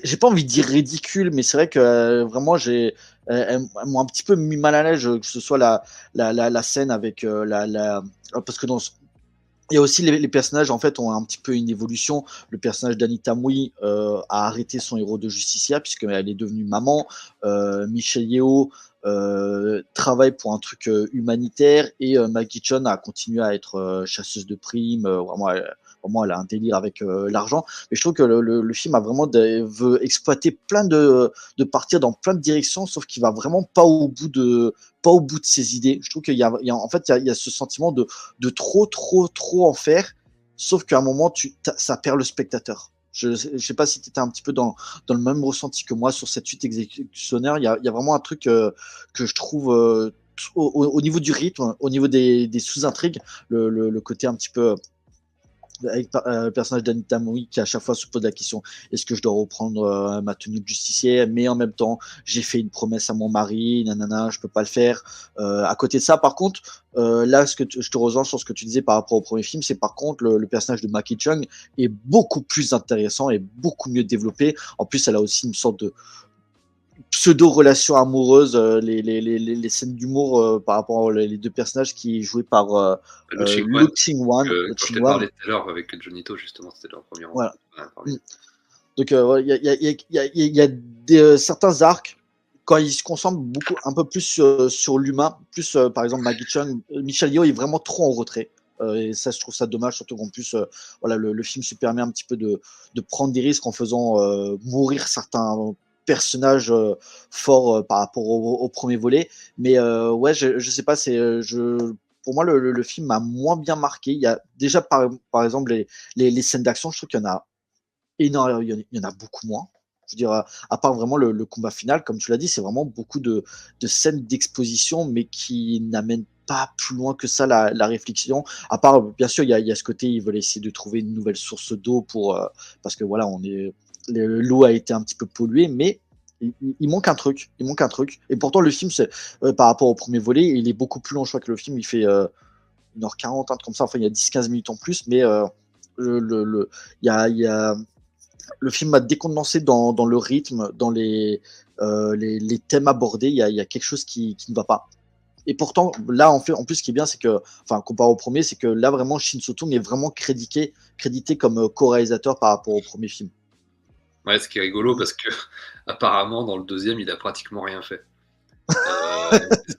j'ai pas envie de dire ridicule, mais c'est vrai que vraiment elles m'ont un petit peu mis mal à l'aise, que ce soit la scène avec parce que il y a aussi les personnages en fait ont un petit peu une évolution. Le personnage d'Anita Mui a arrêté son héros de Justicia puisqu'elle est devenue maman. Michelle Yeoh travaille pour un truc humanitaire, et Maggie Chung a continué à être chasseuse de primes. Vraiment, elle a un délire avec l'argent. Mais je trouve que le film a vraiment veut exploiter plein de partir dans plein de directions, sauf qu'il va vraiment pas au bout de ses idées. Je trouve qu'il y a en fait il y a ce sentiment de trop en faire, sauf qu'à un moment ça perd le spectateur. Je sais pas si tu étais un petit peu dans le même ressenti que moi sur cette suite exécutionnaire. Il y a vraiment un truc que je trouve au niveau du rythme, au niveau des sous-intrigues, le côté un petit peu avec le personnage d'Anita Mui qui à chaque fois se pose la question, est-ce que je dois reprendre ma tenue de justicier, mais en même temps j'ai fait une promesse à mon mari, nanana, je peux pas le faire. À côté de ça, par contre, là je te rejoins sur ce que tu disais par rapport au premier film, c'est par contre le personnage de Maki Chung est beaucoup plus intéressant et beaucoup mieux développé. En plus, elle a aussi une sorte de pseudo-relation amoureuse, les scènes d'humour par rapport aux les deux personnages qui est joué par Le Lu Ching-wan. quand je t'ai parlé tout à l'heure avec Junito, justement, c'était leur premier Voilà. rencontre. Donc, il y a certains arcs, quand ils se concentrent un peu plus sur l'humain, plus par exemple Maggie Chung, Michelle Yeoh est vraiment trop en retrait. Et ça, je trouve ça dommage, surtout qu'en plus, voilà, le film se permet un petit peu de prendre des risques en faisant mourir certains personnages forts par rapport au premier volet. Mais ouais, je sais pas, pour moi, le film m'a moins bien marqué. Il y a déjà, par exemple, les scènes d'action, je trouve qu'il y en a énormément, il y en a beaucoup moins. Je veux dire, à part vraiment le combat final, comme tu l'as dit, c'est vraiment beaucoup de scènes d'exposition, mais qui n'amènent pas plus loin que ça la réflexion. À part, bien sûr, il y a ce côté, ils veulent essayer de trouver une nouvelle source d'eau parce que voilà, l'eau a été un petit peu polluée, mais il manque un truc. Il manque un truc. Et pourtant, le film, par rapport au premier volet, il est beaucoup plus long. Je crois que le film, il fait 1h40, un truc comme ça. Enfin, il y a 10-15 minutes en plus, mais il y a le film m'a décontenancé dans le rythme, dans les thèmes abordés. Il y a quelque chose qui ne va pas. Et pourtant, là, en plus, ce qui est bien, c'est que, enfin, comparé au premier, c'est que là, vraiment, Shin Soo-tung est vraiment crédité comme co-réalisateur par rapport au premier film. Ouais, ce qui est rigolo parce que apparemment dans le deuxième, il a pratiquement rien fait.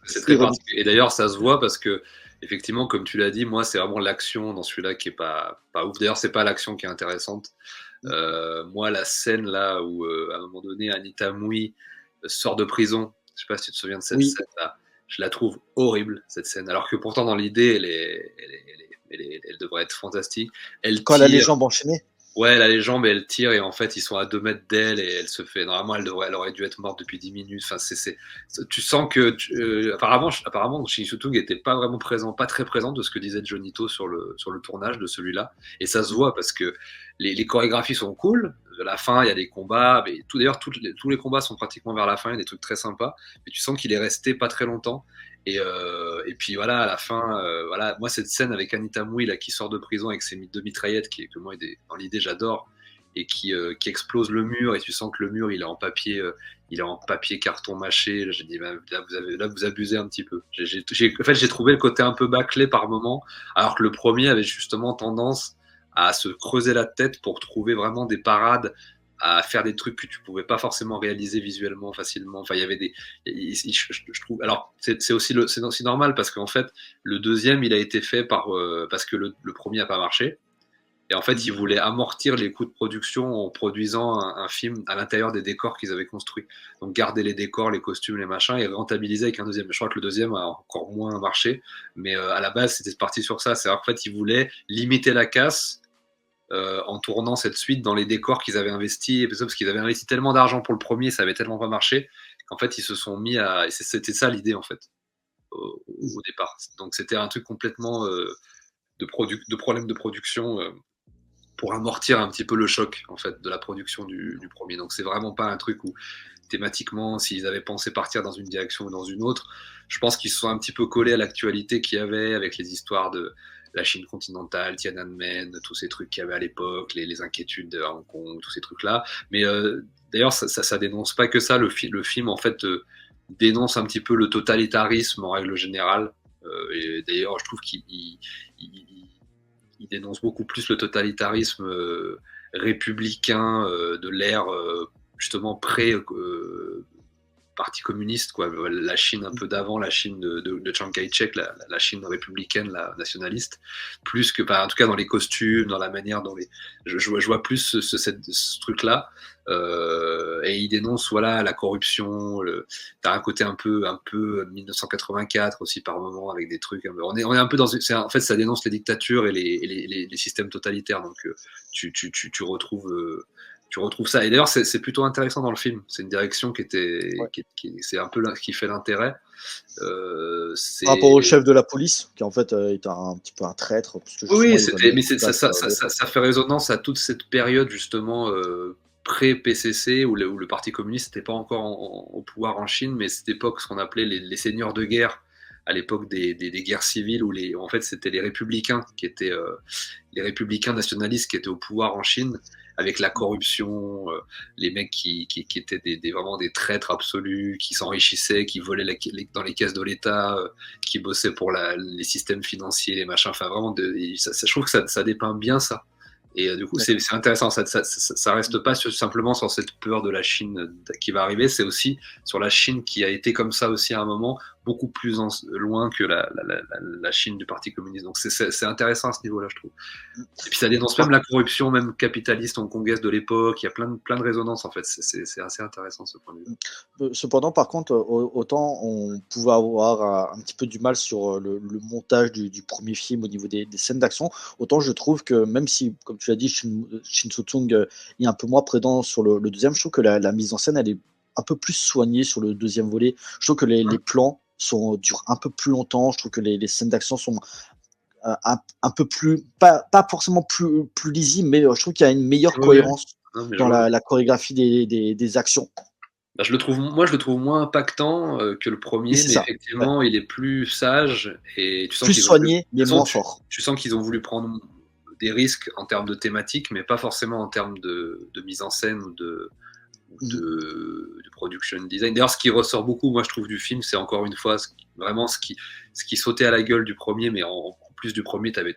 C'est très particulier. Et d'ailleurs, ça se voit parce que effectivement, comme tu l'as dit, moi, c'est vraiment l'action dans celui-là qui est pas ouf. D'ailleurs, c'est pas l'action qui est intéressante. Moi, la scène là où à un moment donné, Anita Mui sort de prison. Je sais pas si tu te souviens de cette scène-là. Je la trouve horrible cette scène. Alors que pourtant dans l'idée, elle devrait être fantastique. Quand elle a les jambes enchaînées. Ouais, elle a les jambes et elle tire et en fait ils sont à 2 mètres d'elle et elle se fait. Normalement, elle aurait dû être morte depuis 10 minutes. Enfin, tu sens que apparemment, Shin Soo-tung n'était pas vraiment présent, pas très présent de ce que disait Jonito sur le tournage de celui-là. Et ça se voit parce que les chorégraphies sont cool. À la fin, il y a des combats. Mais d'ailleurs, tous les combats sont pratiquement vers la fin. Il y a des trucs très sympas. Mais tu sens qu'il est resté pas très longtemps. Et puis voilà, à la fin, voilà, moi cette scène avec Anita Mui là, qui sort de prison avec ses 2 mitraillettes, que moi dans l'idée j'adore, et qui explose le mur, et tu sens que le mur il est en papier carton mâché. J'ai dit, là vous abusez un petit peu. En fait, j'ai trouvé le côté un peu bâclé par moment, alors que le premier avait justement tendance à se creuser la tête pour trouver vraiment des parades, à faire des trucs que tu pouvais pas forcément réaliser visuellement facilement. Enfin, il y avait je trouve. Alors, c'est aussi normal parce qu'en fait, le deuxième, il a été fait parce que le premier a pas marché. Et en fait, ils voulaient amortir les coûts de production en produisant un film à l'intérieur des décors qu'ils avaient construits. Donc, garder les décors, les costumes, les machins, et rentabiliser avec un deuxième. Je crois que le deuxième a encore moins marché, mais à la base, c'était parti sur ça. C'est-à-dire qu'en fait, ils voulaient limiter la casse en tournant cette suite dans les décors qu'ils avaient investis, parce qu'ils avaient investi tellement d'argent pour le premier, ça avait tellement pas marché, qu'en fait ils se sont mis à... C'était ça l'idée en fait, au départ. Donc c'était un truc complètement de problème de production pour amortir un petit peu le choc en fait de la production du premier. Donc c'est vraiment pas un truc où thématiquement, s'ils avaient pensé partir dans une direction ou dans une autre, je pense qu'ils se sont un petit peu collés à l'actualité qu'il y avait avec les histoires de la Chine continentale, Tiananmen, tous ces trucs qu'il y avait à l'époque, les inquiétudes de Hong Kong, tous ces trucs-là. Mais d'ailleurs, ça dénonce pas que ça. Le film, en fait, dénonce un petit peu le totalitarisme en règle générale. Et d'ailleurs, je trouve qu'il dénonce beaucoup plus le totalitarisme républicain de l'ère justement parti communiste, quoi. La Chine un peu d'avant, la Chine de Chiang Kai-shek, la Chine républicaine, la nationaliste, plus que, en tout cas dans les costumes, dans la manière dont je vois plus ce truc-là. Et il dénonce voilà la corruption. T'as un côté un peu 1984 aussi par moment avec des trucs. On est un peu en fait, ça dénonce les dictatures et les systèmes totalitaires. Donc tu retrouves tu retrouves ça. Et d'ailleurs, c'est plutôt intéressant dans le film. C'est une direction qui était, c'est un peu qui fait l'intérêt. Par rapport au chef de la police, qui en fait est un petit peu un traître. Parce que oui, mais ça fait résonance à toute cette période justement pré-PCC où le Parti communiste n'était pas encore au pouvoir en Chine, mais cette époque, ce qu'on appelait les seigneurs de guerre, à l'époque des guerres civiles, où en fait c'était les républicains qui étaient les républicains nationalistes qui étaient au pouvoir en Chine, avec la corruption, les mecs qui étaient vraiment des traîtres absolus, qui s'enrichissaient, qui volaient dans les caisses de l'État, qui bossaient pour les systèmes financiers, les machins. Enfin, vraiment, je trouve que ça dépeint bien ça. Et du coup, c'est intéressant. Ça reste pas simplement sur cette peur de la Chine qui va arriver, c'est aussi sur la Chine qui a été comme ça aussi à un moment, beaucoup plus loin que la Chine du Parti communiste. Donc c'est intéressant à ce niveau-là, je trouve. Et puis ça dénonce même la corruption, même capitaliste hongkongaise de l'époque. Il y a plein de résonances en fait. C'est assez intéressant ce point de vue. Cependant, par contre, autant on pouvait avoir un petit peu du mal sur le montage du premier film au niveau des scènes d'action, autant je trouve que même si, comme tu l'as dit, Shin Soo-tung est un peu moins présent sur le deuxième, je trouve que la mise en scène elle est un peu plus soignée sur le deuxième volet. Je trouve que les plans durent un peu plus longtemps. Je trouve que les scènes d'action sont un peu plus, pas forcément plus lisibles, mais je trouve qu'il y a une meilleure cohérence dans la chorégraphie des actions. Bah, moi, je le trouve moins impactant que le premier, mais effectivement, il est plus sage et tu sens plus soigné, mais moins fort. Tu sens qu'ils ont voulu prendre des risques en termes de thématique, mais pas forcément en termes de mise en scène ou de production design. D'ailleurs, ce qui ressort beaucoup, moi, je trouve, du film, c'est encore une fois vraiment ce qui sautait à la gueule du premier, mais en plus du premier, t'avais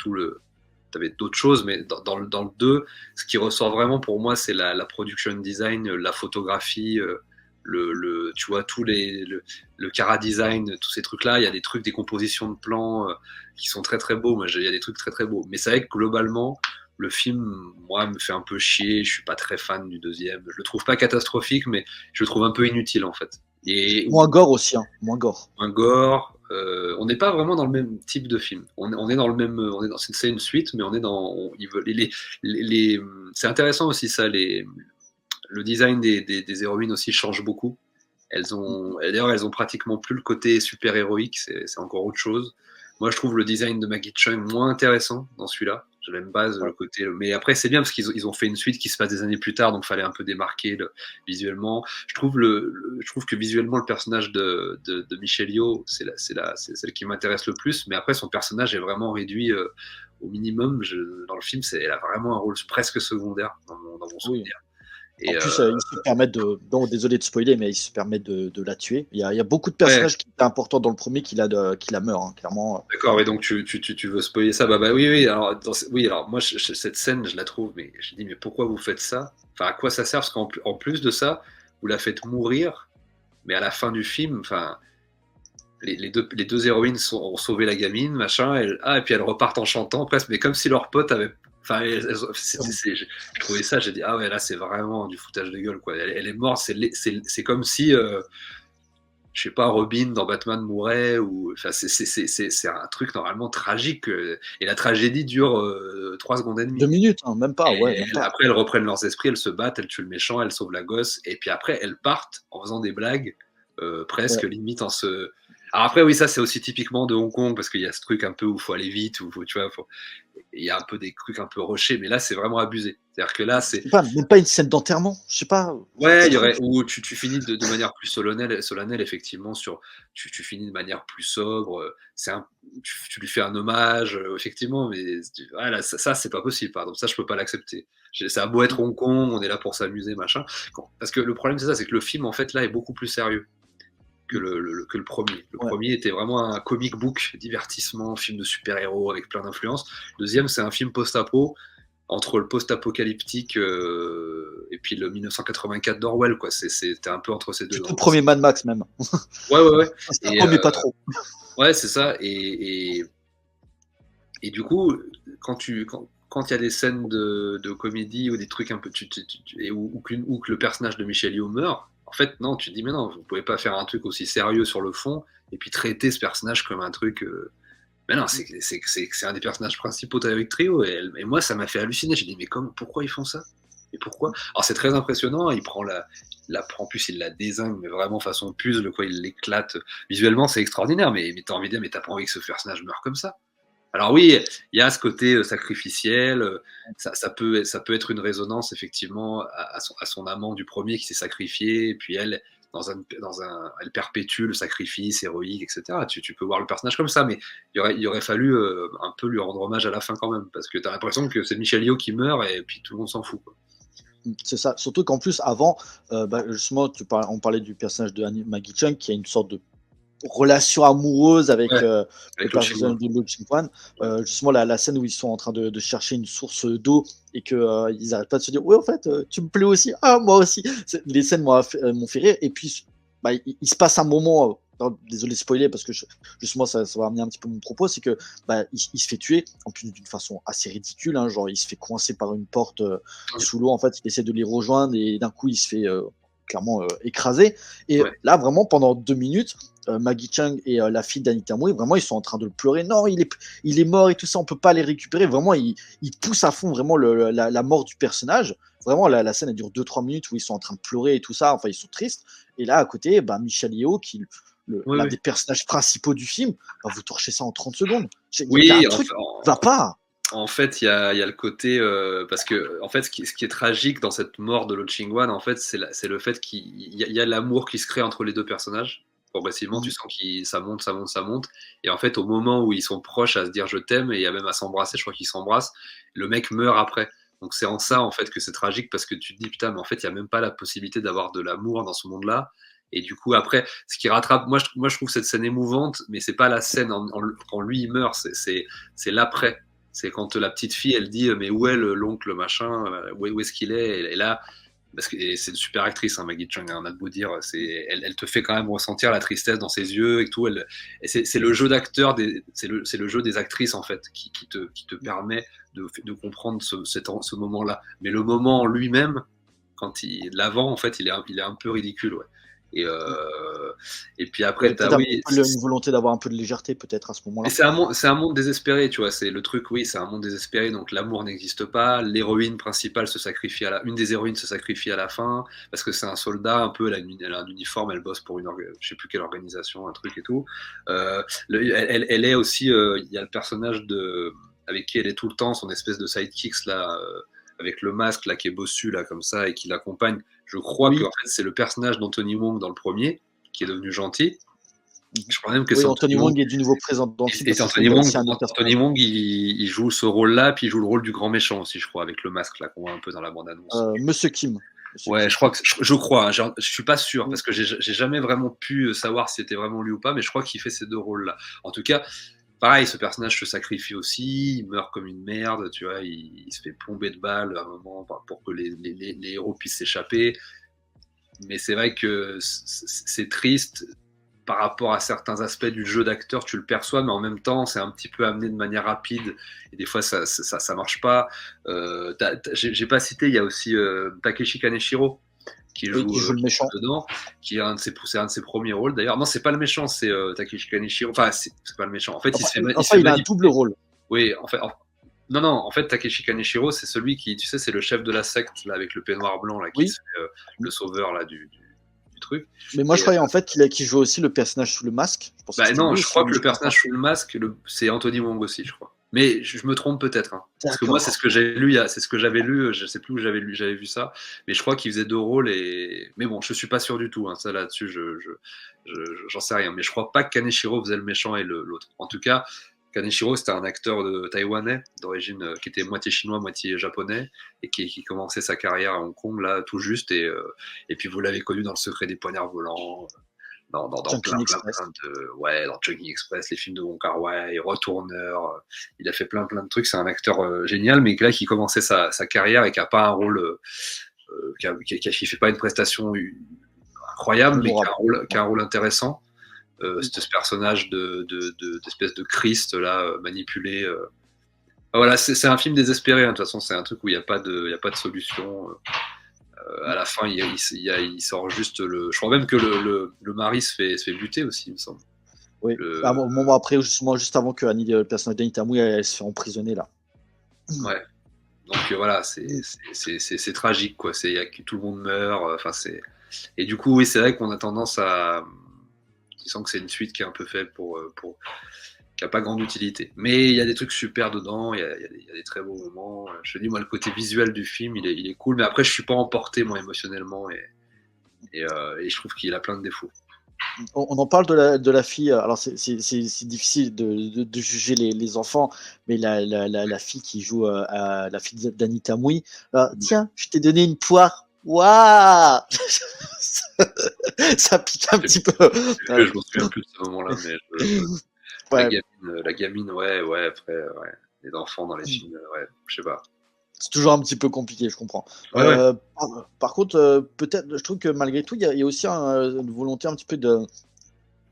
d'autres choses, mais dans le 2, ce qui ressort vraiment pour moi, c'est la production design, la photographie, tu vois, le cara design, tous ces trucs-là. Il y a des trucs, des compositions de plans qui sont très très beaux. Moi, il y a des trucs très très beaux. Mais c'est vrai que globalement, le film, moi, me fait un peu chier. Je suis pas très fan du deuxième. Je le trouve pas catastrophique, mais je le trouve un peu inutile en fait. Et moins gore aussi, hein. Moins gore. Moins gore. On n'est pas vraiment dans le même type de film. On est dans le même. C'est une suite, mais on est dans. C'est intéressant aussi ça. Le design des héroïnes aussi change beaucoup. D'ailleurs, elles ont pratiquement plus le côté super héroïque. C'est encore autre chose. Moi, je trouve le design de Maggie Cheung moins intéressant dans celui-là. Je l'aime pas le côté. Mais après, c'est bien parce qu'ils ont fait une suite qui se passe des années plus tard, donc fallait un peu démarquer visuellement. Je trouve que visuellement le personnage de Michelle Yeoh, c'est celle qui m'intéresse le plus. Mais après, son personnage est vraiment réduit au minimum. Dans le film, elle a vraiment un rôle presque secondaire dans mon souvenir. En plus, ils se permettent désolé de spoiler, mais ils se permettent de la tuer. Il y a beaucoup de personnages qui étaient importants dans le premier qui la meurent, hein, clairement. D'accord, et donc tu veux spoiler ça? Bah oui. Alors moi, cette scène, je la trouve, mais je dis, mais pourquoi vous faites ça? Enfin, à quoi ça sert? Parce qu'en plus de ça, vous la faites mourir, mais à la fin du film, enfin, les deux héroïnes ont sauvé la gamine, machin, et puis elles repartent en chantant presque, mais comme si leur pote avait. Enfin, je trouvais ça, j'ai dit, ah ouais, là, c'est vraiment du foutage de gueule, quoi. Elle est morte, c'est comme si, je sais pas, Robin dans Batman mourait, ou, enfin, c'est un truc normalement tragique, et la tragédie dure 3 secondes et demie. 2 minutes, hein, même pas, ouais. Après, elles reprennent leurs esprits, elles se battent, elles tuent le méchant, elles sauvent la gosse, et puis après, elles partent en faisant des blagues, presque limite en se. Alors après, oui, ça, c'est aussi typiquement de Hong Kong, parce qu'il y a ce truc un peu où il faut aller vite, où tu vois, il y a un peu des trucs un peu rushés, mais là, c'est vraiment abusé. C'est-à-dire que là, c'est. Même pas une scène d'enterrement, je sais pas. Ouais, il y aurait. Où tu finis de manière plus solennelle, effectivement, tu finis de manière plus sobre, tu lui fais un hommage, effectivement, mais voilà, ça, c'est pas possible, pardon. Ça, je peux pas l'accepter. Ça a beau être Hong Kong, on est là pour s'amuser, machin. Parce que le problème, c'est ça, c'est que le film, en fait, là, est beaucoup plus sérieux que le premier. Le premier était vraiment un comic book, divertissement, film de super-héros avec plein d'influences. Le deuxième, c'est un film post-apo, entre le post-apocalyptique et puis le 1984 d'Orwell, quoi. C'était un peu entre ces deux. Le premier Mad Max, même. Ouais. Mais pas trop. Ouais, c'est ça. Et du coup, quand il y a des scènes de comédie ou des trucs un peu ou que le personnage de Michelle Yeoh meurt, en fait, non, tu te dis, mais non, vous pouvez pas faire un truc aussi sérieux sur le fond et puis traiter ce personnage comme un truc. Mais non, c'est un des personnages principaux avec Trio. Et moi, ça m'a fait halluciner. J'ai dit, mais pourquoi ils font ça? Et pourquoi? Alors c'est très impressionnant, il prend en plus il la dézingue, mais vraiment façon puzzle, quoi, il l'éclate. Visuellement, c'est extraordinaire, mais t'as envie de dire, mais t'as pas envie que ce personnage meure comme ça. Alors oui, il y a ce côté sacrificiel, ça peut être une résonance effectivement à son amant du premier qui s'est sacrifié, et puis elle, elle perpétue le sacrifice héroïque, etc. Tu peux voir le personnage comme ça, mais il aurait fallu un peu lui rendre hommage à la fin quand même, parce que t'as l'impression que c'est Michel Yeoh qui meurt et puis tout le monde s'en fout, quoi. C'est ça. Surtout qu'en plus, avant, justement, on parlait du personnage de Maggie Chung qui a une sorte de relation amoureuse avec, Ouais, le avec Lo personnage de Lo Ching-kwan. Justement, la scène où ils sont en train de chercher une source d'eau et qu'ils n'arrêtent pas de se dire ouais, en fait, tu me plais aussi, ah, moi aussi. Les scènes m'ont fait rire. Et puis, il se passe un moment. Désolé de spoiler parce que justement ça va amener un petit peu mon propos, c'est que il se fait tuer en plus d'une façon assez ridicule, hein, genre il se fait coincer par une porte sous l'eau, en fait il essaie de les rejoindre et d'un coup il se fait clairement écraser, et là vraiment pendant 2 minutes Maggie Chung et la fille d'Anita Mui, vraiment ils sont en train de le pleurer, non il est mort et tout ça, on peut pas les récupérer, vraiment il pousse à fond vraiment la mort du personnage. Vraiment, la scène elle dure 2-3 minutes où ils sont en train de pleurer et tout ça, enfin ils sont tristes, et là à côté Michel Yeoh qui l'un des personnages principaux du film, vous torchez ça en 30 secondes. Il y a un truc qui va pas. En fait, il y a le côté parce que en fait, ce qui est tragique dans cette mort de Lo Ching-wan, en fait, c'est le fait qu'il y a l'amour qui se crée entre les deux personnages. Progressivement, tu sens que ça monte. Et en fait, au moment où ils sont proches à se dire je t'aime, et il y a même à s'embrasser, je crois qu'ils s'embrassent, le mec meurt après. Donc c'est en ça en fait que c'est tragique, parce que tu te dis putain, mais en fait, il y a même pas la possibilité d'avoir de l'amour dans ce monde-là. Et du coup, après, ce qui rattrape, moi je trouve cette scène émouvante, mais c'est pas la scène quand lui il meurt, c'est l'après. C'est quand la petite fille, elle dit mais où est l'oncle machin, où est-ce qu'il est, et là, parce que c'est une super actrice, hein, Maggie Chung, on a beau dire, elle te fait quand même ressentir la tristesse dans ses yeux et tout. C'est le jeu d'acteur, c'est le jeu des actrices en fait qui te permet de comprendre ce moment-là. Mais le moment en lui-même, l'avant en fait, il est un peu ridicule, ouais. Et puis après, une volonté d'avoir un peu de légèreté peut-être à ce moment-là. C'est un monde désespéré, tu vois. C'est le truc, oui, c'est un monde désespéré. Donc l'amour n'existe pas. L'héroïne principale une des héroïnes se sacrifie à la fin parce que c'est un soldat un peu. Elle a un uniforme, elle bosse pour je sais plus quelle organisation, un truc et tout. Elle est aussi. Il y a le personnage avec qui elle est tout le temps, son espèce de sidekicks là. Avec le masque là qui est bossu là comme ça et qui l'accompagne. Je crois que en fait, c'est le personnage d'Anthony Wong dans le premier qui est devenu gentil. Je crois même que c'est Anthony Wong est du nouveau présent dans le film. Et Anthony Wong, il joue ce rôle-là, puis il joue le rôle du grand méchant aussi, je crois, avec le masque là qu'on voit un peu dans la bande-annonce. Monsieur Kim. Ouais, je crois, je suis pas sûr parce que j'ai jamais vraiment pu savoir si c'était vraiment lui ou pas, mais je crois qu'il fait ces deux rôles-là. En tout cas. Pareil, ce personnage se sacrifie aussi, il meurt comme une merde, tu vois, il se fait plomber de balles à un moment pour que les héros puissent s'échapper. Mais c'est vrai que c'est triste par rapport à certains aspects du jeu d'acteur, tu le perçois, mais en même temps, c'est un petit peu amené de manière rapide, et des fois, ça marche pas. J'ai pas cité, il y a aussi Takeshi Kaneshiro, qui joue le méchant dedans, qui est un de ses premiers rôles d'ailleurs. Non, c'est pas le méchant, c'est Takeshi Kaneshiro. Enfin, c'est pas le méchant. En fait, il a un double rôle. Oui, en fait, en fait, Takeshi Kaneshiro, c'est celui qui, tu sais, c'est le chef de la secte là avec le peignoir blanc là, qui se fait le sauveur là du truc. Mais moi, je croyais en fait qu'il joue aussi le personnage sous le masque. Je crois que le personnage sous le masque, c'est Anthony Wong aussi, je crois. Mais je me trompe peut-être, hein. Parce que moi c'est ce que j'ai lu, c'est ce que j'avais lu, je sais plus où j'avais vu ça, mais je crois qu'il faisait deux rôles, mais bon, je suis pas sûr du tout, hein, ça là-dessus, j'en sais rien, mais je crois pas que Kaneshiro faisait le méchant et l'autre. En tout cas, Kaneshiro c'était un acteur taïwanais d'origine qui était moitié chinois, moitié japonais, et qui commençait sa carrière à Hong Kong là tout juste, et puis vous l'avez connu dans Le Secret des Poignards Volants. Dans Jogging Express, les films de Wong Kar-wai, Retourneur, il a fait plein de trucs, c'est un acteur génial, mais là qui commençait sa carrière et qui a pas un rôle, qui fait pas une prestation incroyable, mais qui a un rôle intéressant. Ce personnage d'espèce de Christ là manipulé. Voilà, c'est un film désespéré, hein, de toute façon, c'est un truc où il y a pas de solution. À la fin, il sort juste je crois même que le mari se fait buter aussi, il me semble. Oui. Un moment après, justement, juste avant que le personnage d'Anita Mui elle se fait emprisonner là. Ouais. Donc voilà, c'est tragique, quoi. Tout le monde meurt. Enfin, et du coup, oui, c'est vrai qu'on a tendance à. Disons que c'est une suite qui est un peu faible qui n'a pas grande utilité. Mais il y a des trucs super dedans, il y a des très beaux moments. Je te dis, moi, le côté visuel du film, il est cool. Mais après, je suis pas emporté, moi, émotionnellement. Et je trouve qu'il a plein de défauts. On en parle de la fille. Alors, c'est difficile de juger les enfants, mais la fille qui joue la fille d'Anita Mui. Tiens, je t'ai donné une poire. Waouh. Ça pique un petit peu. Je m'en souviens plus de ce moment-là, mais Ouais. la gamine, ouais, après, ouais. Les enfants dans les films, ouais, je sais pas. C'est toujours un petit peu compliqué, je comprends. Ouais. Par contre, peut-être, je trouve que malgré tout, il y a aussi une volonté un petit peu de.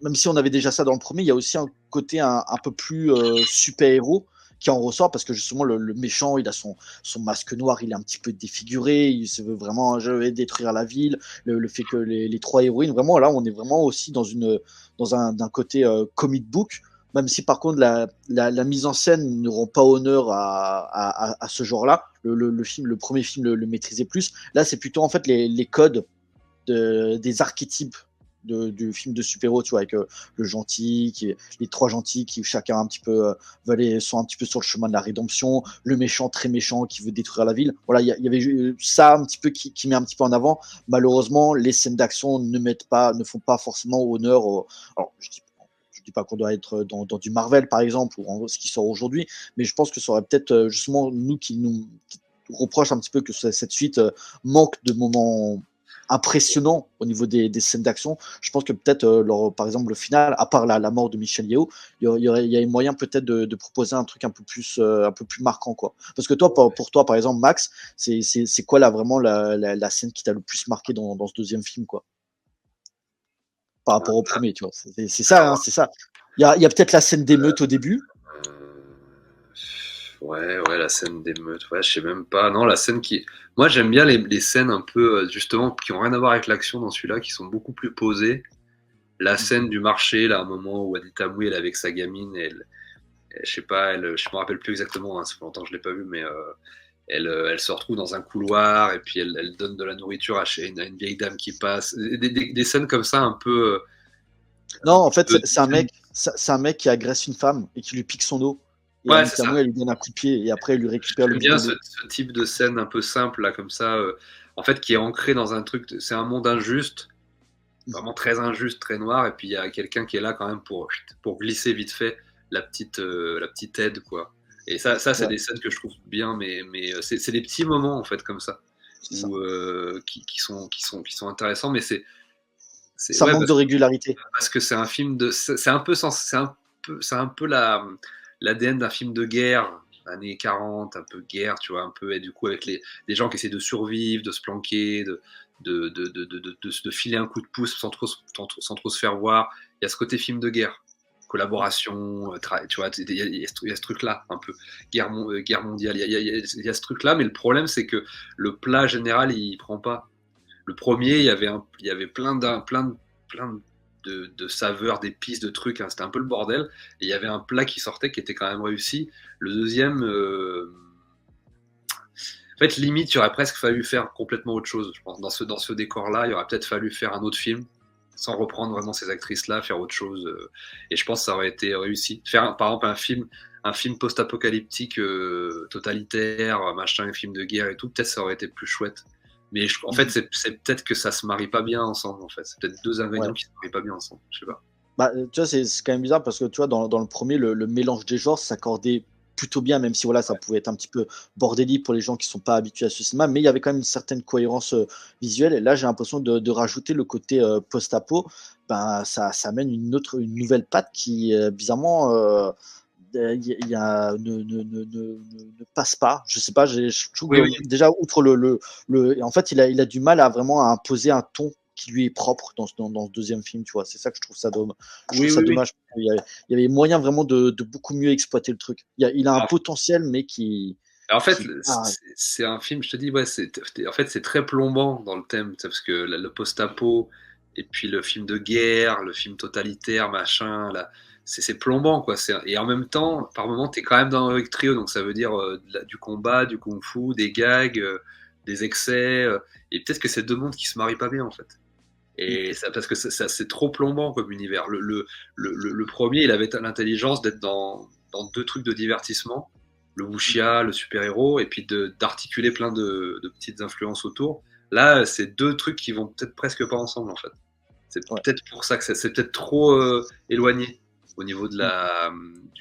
Même si on avait déjà ça dans le premier, il y a aussi un côté un peu plus super-héros qui en ressort parce que justement le méchant, il a son masque noir, il est un petit peu défiguré, il se veut vraiment je vais détruire la ville. Le fait que les trois héroïnes, vraiment là, on est vraiment aussi d'un côté comic book, même si par contre la mise en scène ne rend pas honneur à ce genre-là. Le premier film le maîtrisait plus. Là, c'est plutôt en fait les codes des archétypes du film de super-héros, tu vois, avec le gentil, les trois gentils qui chacun un petit peu sont un petit peu sur le chemin de la rédemption, le méchant très méchant qui veut détruire la ville. Voilà, il y avait ça un petit peu qui met un petit peu en avant. Malheureusement, les scènes d'action ne font pas forcément honneur alors je dis pas qu'on doit être dans du Marvel par exemple ou ce qui sort aujourd'hui, mais je pense que ça aurait peut-être justement qui reproche un petit peu que cette suite manque de moments impressionnant au niveau des scènes d'action. Je pense que peut-être, par exemple, le final, à part la mort de Michel Yeo, il y a moyen peut-être de proposer un truc un peu plus marquant, quoi. Parce que toi, pour toi, par exemple, Max, c'est quoi là vraiment la scène qui t'a le plus marqué dans ce deuxième film, quoi, par rapport au premier, tu vois. C'est ça, hein, c'est ça. Il y a peut-être la scène d'émeute au début. Ouais, la scène d'émeute, ouais, je sais même pas. Non, la scène qui. Moi, j'aime bien les scènes un peu, justement, qui ont rien à voir avec l'action dans celui-là, qui sont beaucoup plus posées. La scène du marché, là, à un moment où Anita Mui, elle est avec sa gamine, je sais pas, je me rappelle plus exactement, hein, ça fait longtemps que je l'ai pas vue, mais elle se retrouve dans un couloir et puis elle donne de la nourriture à une vieille dame qui passe. Des scènes comme ça, un peu. Non, en fait, c'est un mec qui agresse une femme et qui lui pique son dos. Et Ouais, c'est Anita ça. Mui, elle lui donne un coup de pied et après, elle lui récupère le J'aime bien bidon d'eau. ce type de scène un peu simple, là, comme ça, en fait, qui est ancré dans un truc. C'est un monde injuste, vraiment très injuste, très noir, et puis il y a quelqu'un qui est là quand même pour glisser vite fait la petite aide, quoi. Et ça c'est Ouais, des scènes que je trouve bien, mais c'est des petits moments, en fait, comme ça, c'est ça. qui sont intéressants, mais Ça ouais, manque de régularité. parce que c'est un film c'est un peu c'est un peu l'ADN d'un film de guerre années 40, un peu guerre, tu vois, un peu, et du coup avec des gens qui essaient de survivre, de se planquer, de filer un coup de pouce sans trop se faire voir. Il y a ce côté film de guerre, collaboration, tu vois, il y a ce truc-là, un peu guerre mondiale, il y a ce truc-là, mais le problème c'est que le plat général il prend pas. Le premier, il y avait plein de saveurs, d'épices, de trucs. Hein. C'était un peu le bordel. Et il y avait un plat qui sortait qui était quand même réussi. Le deuxième, en fait, limite, il aurait presque fallu faire complètement autre chose. Je pense dans ce décor-là, il aurait peut-être fallu faire un autre film sans reprendre vraiment ces actrices-là, faire autre chose. Et je pense que ça aurait été réussi. Faire, par exemple, un film post-apocalyptique totalitaire, machin, un film de guerre et tout, peut-être ça aurait été plus chouette. Mais en fait, c'est peut-être que ça se marie pas bien ensemble. En fait, c'est peut-être deux ingrédients Ouais. qui se marient pas bien ensemble. Je sais pas. Bah, tu vois, c'est quand même bizarre parce que tu vois, dans le premier, le mélange des genres s'accordait plutôt bien, même si voilà, ça pouvait être un petit peu bordélique pour les gens qui sont pas habitués à ce cinéma, mais il y avait quand même une certaine cohérence visuelle. Et là, j'ai l'impression de rajouter le côté post-apo, ben, ça amène une nouvelle patte qui, bizarrement, ne passe pas. Je sais pas, je trouve Oui, oui. que déjà, outre en fait, il a du mal à vraiment à imposer un ton qui lui est propre dans ce deuxième film, tu vois. C'est ça que je trouve ça dommage. Oui. Dommage. Il y avait moyen vraiment de beaucoup mieux exploiter le truc. Il a un potentiel, mais En fait, qui ah, c'est un film, je te dis, ouais, en fait, c'est très plombant dans le thème, parce que le post-apo, et puis le film de guerre, le film totalitaire, machin, là, c'est plombant, quoi. Et en même temps, par moment, t'es quand même dans Heroic Trio, donc ça veut dire du combat, du kung-fu, des gags, des excès, et peut-être que c'est deux mondes qui se marient pas bien, en fait. Et ça, parce que c'est trop plombant comme univers. Le premier, il avait l'intelligence d'être dans deux trucs de divertissement, le wuxia, le super-héros, et puis d'articuler plein de petites influences autour. Là, c'est deux trucs qui vont peut-être presque pas ensemble, en fait. C'est peut-être pour ça que c'est peut-être trop éloigné au niveau de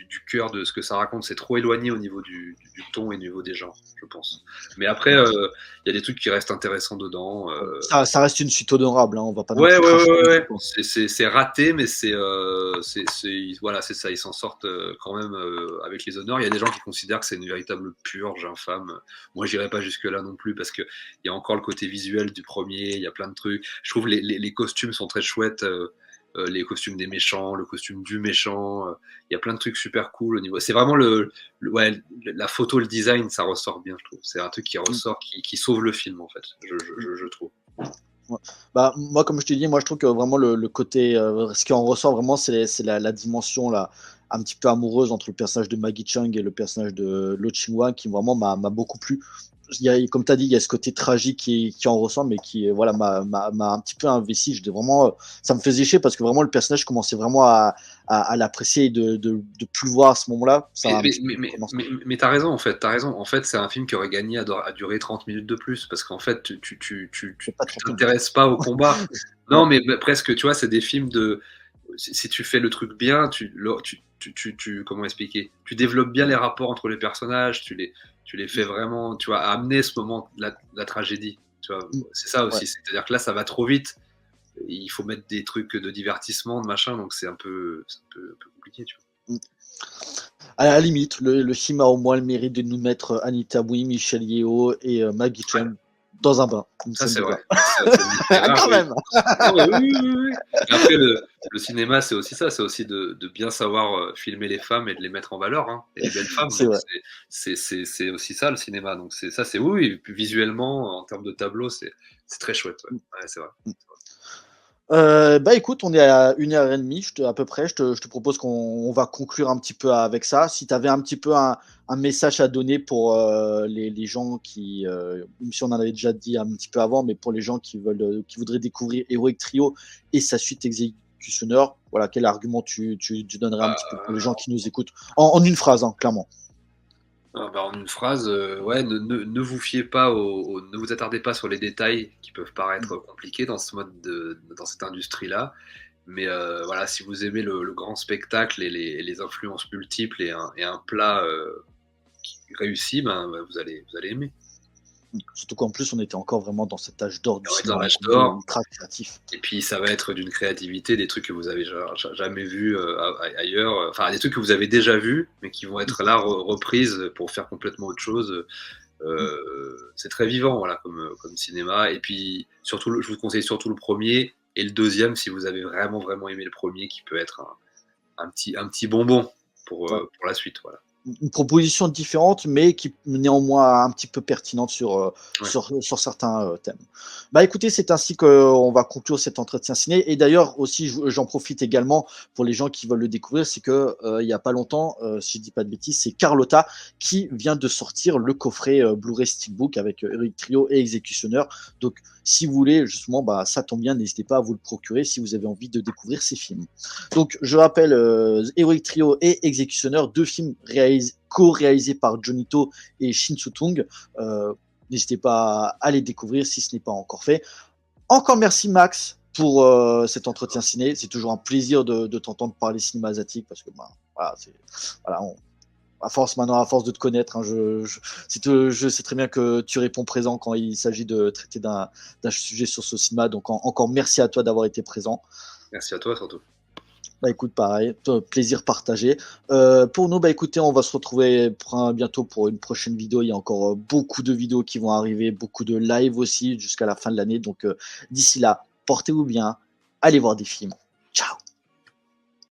du cœur de ce que ça raconte. C'est trop éloigné au niveau du ton et au niveau des genres, je pense. Mais après, il y a des trucs qui restent intéressants dedans. Ça reste une suite honorable, hein, on va pas non Ouais, plus ouais. cracher. C'est raté, mais voilà, c'est ça. Ils s'en sortent quand même avec les honneurs. Il y a des gens qui considèrent que c'est une véritable purge infâme. Moi, j'irai pas jusque-là non plus parce que il y a encore le côté visuel du premier. Il y a plein de trucs. Je trouve les costumes sont très chouettes. Les costumes des méchants, le costume du méchant. Il y a plein de trucs super cool au niveau. C'est vraiment ouais, la photo, le design, ça ressort bien, je trouve. C'est un truc qui ressort, qui sauve le film, en fait, je trouve. Ouais. Bah, moi, comme je te dis, moi je trouve que vraiment le côté, ce qui en ressort vraiment, c'est la dimension là, un petit peu amoureuse entre le personnage de Maggie Chung et le personnage de Lo Ching-Wan qui vraiment m'a beaucoup plu. Comme tu as dit, il y a ce côté tragique qui en ressort, mais qui voilà, m'a un petit peu investi. Ça me faisait chier parce que vraiment le personnage commençait vraiment à l'apprécier et de plus le voir à ce moment-là. Mais t'as raison, en fait. T'as raison. En fait, c'est un film qui aurait gagné à durer 30 minutes de plus parce qu'en fait, tu t'intéresses pas au combat. Non, mais presque, tu vois, c'est des films de. Si tu fais le truc bien, comment expliquer? Tu développes bien les rapports entre les personnages, tu les fais vraiment, tu vois, amener ce moment, la tragédie. Tu vois, c'est ça aussi. Ouais. C'est-à-dire que là, ça va trop vite. Il faut mettre des trucs de divertissement, de machin, donc c'est un peu compliqué, tu vois. À la limite, le film a au moins le mérite de nous mettre Anita Bui, Michelle Yeoh et Maggie Chung dans un bain. Ça, c'est vrai. Quand même. Oui. Après, le cinéma, c'est aussi ça. C'est aussi de bien savoir filmer les femmes et de les mettre en valeur. Hein, et les belles femmes. C'est aussi ça, le cinéma. Donc, c'est oui. Et puis, visuellement, en termes de tableau, c'est très chouette. Ouais, c'est vrai. Bah écoute, on est à 1h30 à peu près. Je te propose qu'on va conclure un petit peu avec ça. Si tu avais un petit peu un message à donner pour les gens qui, même si on en avait déjà dit un petit peu avant, mais pour les gens qui voudraient découvrir Heroic Trio et sa suite Executioner, voilà, quel argument tu donnerais un petit peu pour les gens qui nous écoutent en une phrase, hein, clairement. En une phrase, ouais, ne vous fiez pas ne vous attardez pas sur les détails qui peuvent paraître compliqués dans dans cette industrie-là. Mais voilà, si vous aimez le grand spectacle et les influences multiples et un plat qui réussit, vous allez aimer. Surtout qu'en plus, on était encore vraiment dans cet âge d'or du cinéma, ultra créatif. Et puis, ça va être d'une créativité, des trucs que vous avez jamais vus ailleurs. Enfin, des trucs que vous avez déjà vus, mais qui vont être là reprises pour faire complètement autre chose. C'est très vivant, voilà, comme cinéma. Et puis, surtout, je vous conseille surtout le premier et le deuxième, si vous avez vraiment, vraiment aimé le premier, qui peut être un petit bonbon pour la suite, voilà. Une proposition différente, mais qui néanmoins un petit peu pertinente sur certains thèmes. Bah écoutez, c'est ainsi qu'on va conclure cet entretien ciné. Et d'ailleurs aussi, j'en profite également pour les gens qui veulent le découvrir, c'est que il y a pas longtemps, si je dis pas de bêtises, c'est Carlotta qui vient de sortir le coffret Blu-ray Steelbook avec Heroic Trio et Executioner. Donc si vous voulez, justement, bah, ça tombe bien, n'hésitez pas à vous le procurer si vous avez envie de découvrir ces films. Donc, je rappelle, Heroic Trio et Executioner, deux films co-réalisés par Johnny To et Shin Soo-tung. N'hésitez pas à les découvrir si ce n'est pas encore fait. Encore merci, Max, pour cet entretien ciné. C'est toujours un plaisir de t'entendre parler cinéma asiatique parce que, à force de te connaître, hein, je sais très bien que tu réponds présent quand il s'agit de traiter d'un sujet sur ce cinéma. Donc encore merci à toi d'avoir été présent. Merci à toi surtout. Bah écoute, pareil, plaisir partagé. Pour nous, bah écoutez, on va se retrouver bientôt pour une prochaine vidéo. Il y a encore beaucoup de vidéos qui vont arriver, beaucoup de live aussi jusqu'à la fin de l'année. Donc d'ici là, portez-vous bien, allez voir des films. Ciao.